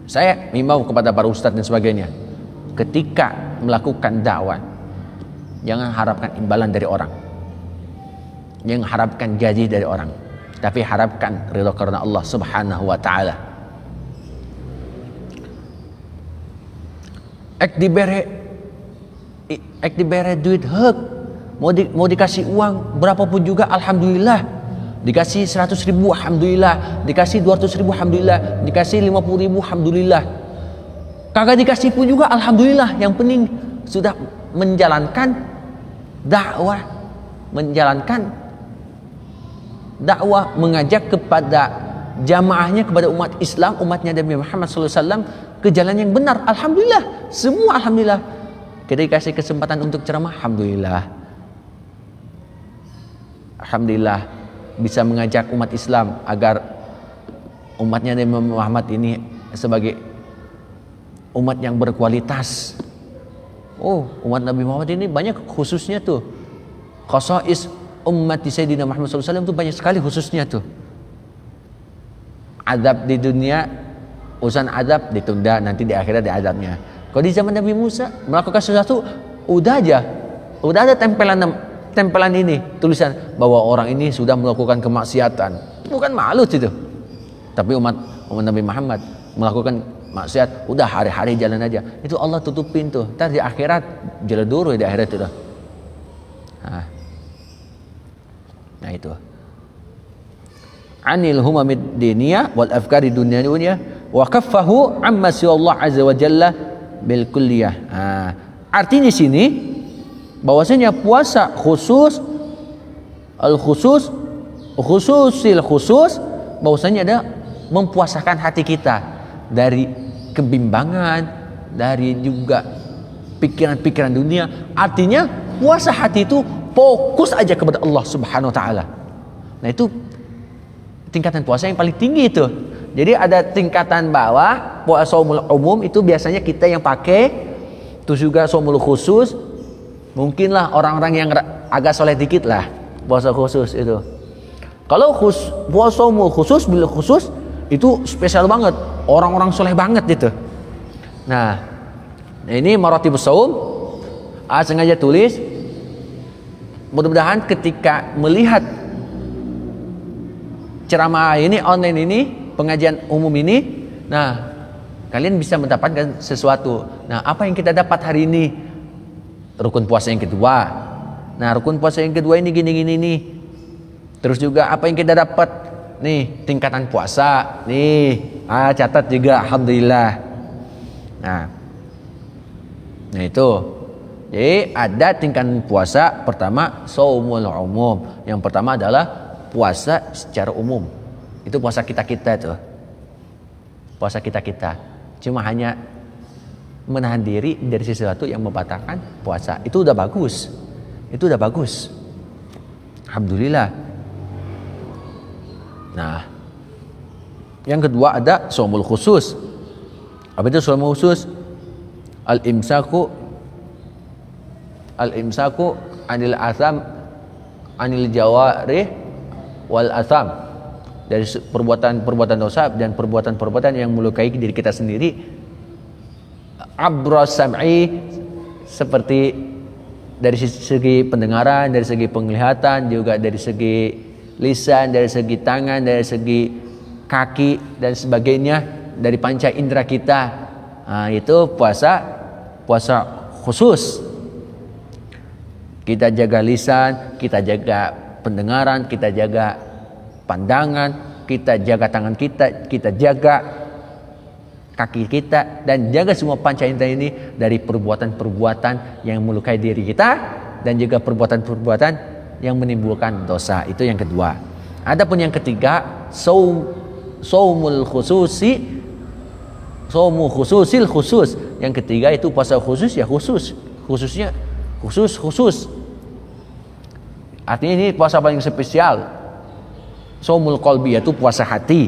saya himbau kepada para ustadz dan sebagainya, ketika melakukan dakwah, jangan harapkan imbalan dari orang, jangan harapkan gaji dari orang, tapi harapkan ridha karena Allah Subhanahu wa taala. Ek dibere duit hek, mau dikasih uang berapapun juga alhamdulillah, dikasih 100.000 alhamdulillah, dikasih 200.000 alhamdulillah, dikasih 50.000 alhamdulillah, kagak dikasih pun juga alhamdulillah. Yang penting sudah menjalankan dakwah, mengajak kepada jamaahnya, kepada umat Islam, umatnya Nabi Muhammad SAW ke jalan yang benar. Alhamdulillah, semua alhamdulillah. Kita dikasih kesempatan untuk ceramah, alhamdulillah bisa mengajak umat Islam agar umatnya Nabi Muhammad ini sebagai umat yang berkualitas. Oh, umat Nabi Muhammad ini banyak khususnya tuh. Khasais umat Sayyidina Muhammad SAW itu banyak sekali khususnya tuh. Azab di dunia, urusan azab ditunda, nanti di akhirat di azabnya. Kalau di zaman Nabi Musa melakukan sesuatu, udah ada tempelan ini, tulisan bahwa orang ini sudah melakukan kemaksiatan. Bukan malu itu. Tapi umat Nabi Muhammad melakukan maksiat, udah hari-hari jalan aja. Itu Allah tutupin tuh. Ntar di akhirat jeleduru di akhirat itu. Nah itu. Anil humamid diniyah wal afkari dunyawiyah wa kaffahu amma siwallah azza wa jalla bil kulliyah. Artinya di sini bahwasanya puasa khusus, khususil khusus, bahwasanya ada mempuasakan hati kita dari kebimbangan, dari juga pikiran-pikiran dunia. Artinya puasa hati itu fokus aja kepada Allah Subhanahu wa taala. Nah, itu tingkatan puasa yang paling tinggi itu. Jadi ada tingkatan bawah, puasa umum itu biasanya kita yang pakai, terus juga shaumul khusus. Mungkinlah orang-orang yang agak soleh dikit lah puasa khusus itu. Kalau puasa umum khusus, bila khusus itu spesial banget, orang-orang soleh banget itu. Nah ini maratibus shaum, sengaja tulis. Mudah-mudahan ketika melihat ceramah ini, online ini, pengajian umum ini, nah kalian bisa mendapatkan sesuatu. Nah, apa yang kita dapat hari ini? Rukun puasa yang kedua. Nah, rukun puasa yang kedua ini gini-gini nih. Terus juga apa yang kita dapat? Nih, tingkatan puasa. Nih, catat juga alhamdulillah. Nah itu. Jadi ada tingkatan puasa. Pertama, shaumul umum. Yang pertama adalah puasa secara umum. Itu puasa kita-kita tuh. Puasa kita-kita. Cuma hanya menahan diri dari sesuatu yang membatalkan puasa. Itu udah bagus. Itu udah bagus. Alhamdulillah. Nah, yang kedua ada shaumul khusus. Apa itu shaumul khusus? Al-imsaku anil asam anil jawarih wal asam, dari perbuatan dosa dan perbuatan yang melukai diri kita sendiri. Abras sam'i, seperti dari segi pendengaran, dari segi penglihatan, juga dari segi lisan, dari segi tangan, dari segi kaki dan sebagainya, dari panca indera kita. Nah, itu puasa khusus. Kita jaga lisan, kita jaga pendengaran, kita jaga pandangan, kita jaga tangan kita, kita jaga kaki kita, dan jaga semua panca indera ini dari perbuatan-perbuatan yang melukai diri kita dan juga perbuatan-perbuatan yang menimbulkan dosa. Itu yang kedua. Adapun yang ketiga, shaumul khususil khusus. Yang ketiga itu puasa khusus, ya khususnya khusus. Artinya ini puasa paling spesial. Shaumul qalbi, yaitu puasa hati.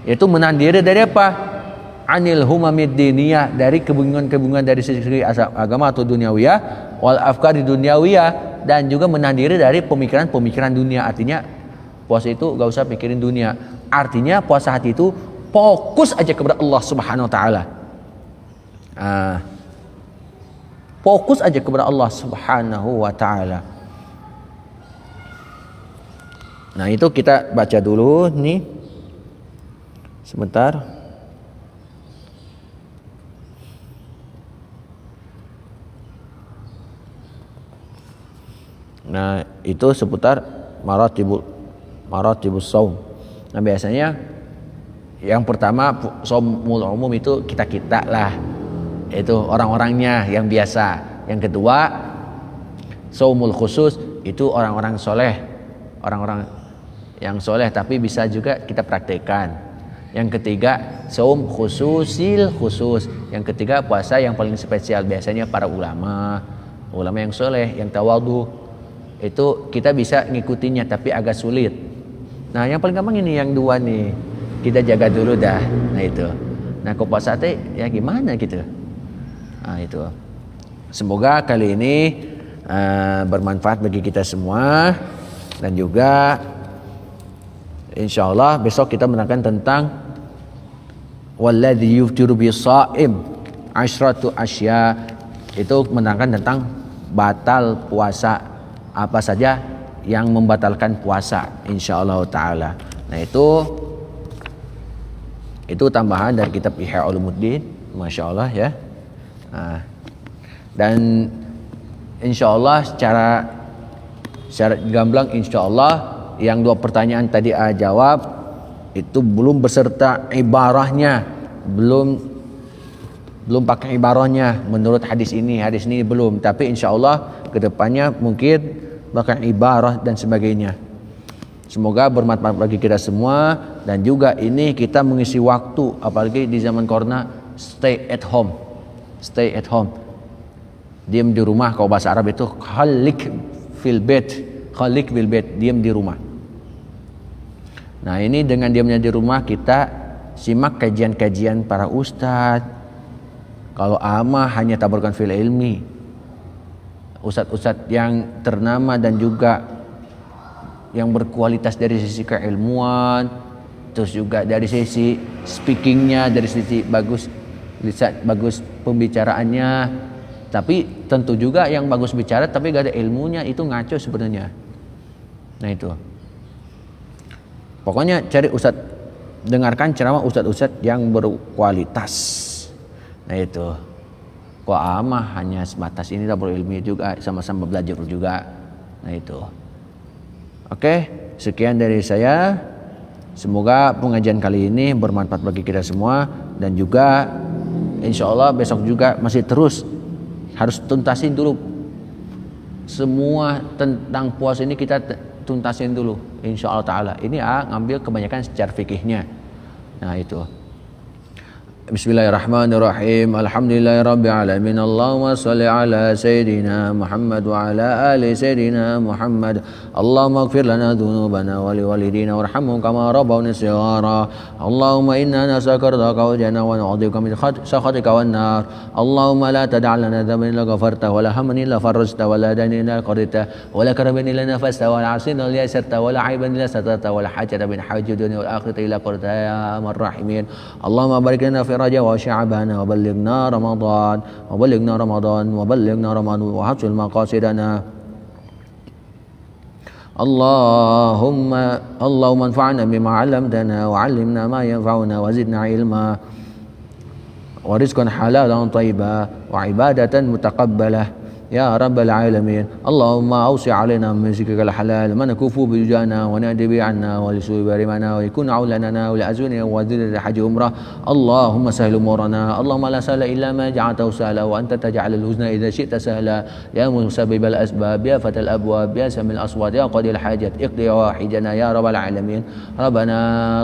Yaitu menahan diri dari apa? Anil humamid diniyah, dari kebingungan dari segi agama atau duniawiyah, wal afkari duniawiyah, dan juga menahan diri dari pemikiran-pemikiran dunia. Artinya puasa itu gak usah pikirin dunia. Artinya puasa hati itu fokus aja kepada Allah Subhanahu wa taala. Fokus aja kepada Allah Subhanahu wa taala. Nah, itu kita baca dulu nih. Sebentar. Nah, itu seputar maratibus shaum. Nah, biasanya yang pertama shaumul umum itu kita lah. Itu orang-orangnya yang biasa. Yang kedua shaumul khusus itu orang-orang soleh. Orang-orang yang soleh tapi bisa juga kita praktekkan. Yang ketiga shaum khususil khusus. Yang ketiga puasa yang paling spesial biasanya para ulama yang soleh, yang tawadhu. Itu kita bisa ngikutinya tapi agak sulit. Nah, yang paling gampang ini yang dua nih. Kita jaga dulu dah. Nah, itu. Nah, ke puasa teh ya gimana gitu. Nah, itu. Semoga kali ini bermanfaat bagi kita semua, dan juga insyaallah besok kita menerangkan tentang walladzi yuftiru bis-shaim asyratu asya. Itu menerangkan tentang batal puasa, apa saja yang membatalkan puasa insyaallah taala. Nah, itu tambahan dari kitab Ihya Ulumuddin, masyaallah ya. Nah, dan insyaallah secara gamblang insyaallah yang dua pertanyaan tadi jawab itu belum beserta ibarahnya, belum pakai ibarahnya menurut hadis ini belum, tapi insyaallah kedepannya mungkin bahkan ibarah dan sebagainya. Semoga bermanfaat bagi kita semua, dan juga ini kita mengisi waktu apalagi di zaman corona, stay at home, diam di rumah. Kalau bahasa Arab itu khalik bil bait, diam di rumah. Nah, ini dengan diamnya di rumah kita simak kajian-kajian para ustadz. Kalau ama hanya tabarkan fil ilmi, ustadz-ustadz yang ternama dan juga yang berkualitas dari sisi keilmuan, terus juga dari sisi speakingnya, dari sisi bagus pembicaraannya. Tapi tentu juga yang bagus bicara tapi gak ada ilmunya, itu ngaco sebenarnya. Nah, itu pokoknya cari dengarkan ceramah ustadz-ustadz yang berkualitas. Nah, itu kok amah hanya sebatas ini, tak berilmu juga, sama-sama belajar juga. Nah, itu. Oke, sekian dari saya. Semoga pengajian kali ini bermanfaat bagi kita semua, dan juga insyaallah besok juga masih terus harus tuntasin dulu semua tentang puasa ini, kita tuntasin dulu insyaallah taala. Ini ngambil kebanyakan secara fikihnya. Nah, itu. Bismillahirrahmanirrahim. Alhamdulillahirabbil alamin. Allahumma shalli ala sayidina Muhammad wa ala ali sayidina Muhammad. Allahumma ighfir lana dhunubana wa liwalidina warhamhum kama rabbawna shighara. Allahumma inna nas'aluka ridhaka wal jannah wa na'udzubika min sakhatika wan nar. Allahumma la tada' lana dhanban illa ghafarta wa la hamman illa farajta wa la dayna illa qadayta wa la karaban illa nafasta wa la 'asiran illa yasarta wa la 'aiban illa satarta wa la hajatan min hawaijid dunya wal akhirati illa qadayta ya arhamar rahimin. Allahumma barik lana في رجب وشعبان وبلغنا رمضان وحصل مقاصدنا. اللهم انفعنا بما علمتنا وعلمنا ما ينفعنا وزدنا علما ورزقا حلالا طيبا وعبادة متقبلة يا رب العالمين. اللهم أوسع علينا من رزقك الحلال ما نكف بجانا ونأدي بعنا ولسوء برمنا ويكون عولنا ولأزواجنا وذرية حج عمرة. اللهم سهل أمورنا. اللهم لا سهل إلا ما جعلته سهلا وأنت تجعل الحزن إذا شئت سهلا يا مسبب الأسباب يا فتى الأبواب يا سميع الأصوات يا قاضي الحاجات اقضي واحدنا يا رب العالمين. ربنا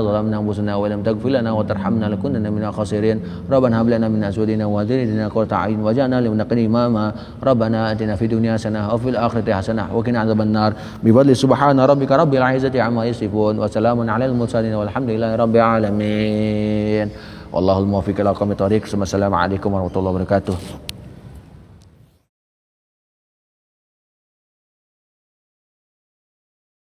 ظلمنا أنفسنا ولم تغفر لنا وترحمنا لكنا من الخاسرين. ربنا هب لنا من أزواجنا وذريتنا قرة أعين واجعلنا للمتقين إماما. ربنا آتنا في الدنيا حسنة وفي الآخرة حسنة وقنا عذاب النار. بفضل سبحان ربك رب العزة عما يصفون وسلام على المرسلين والحمد لله رب العالمين. Wallahul muwaffiq ila aqwamit thoriq. Wassalamu alaikum warahmatullahi wabarakatuh.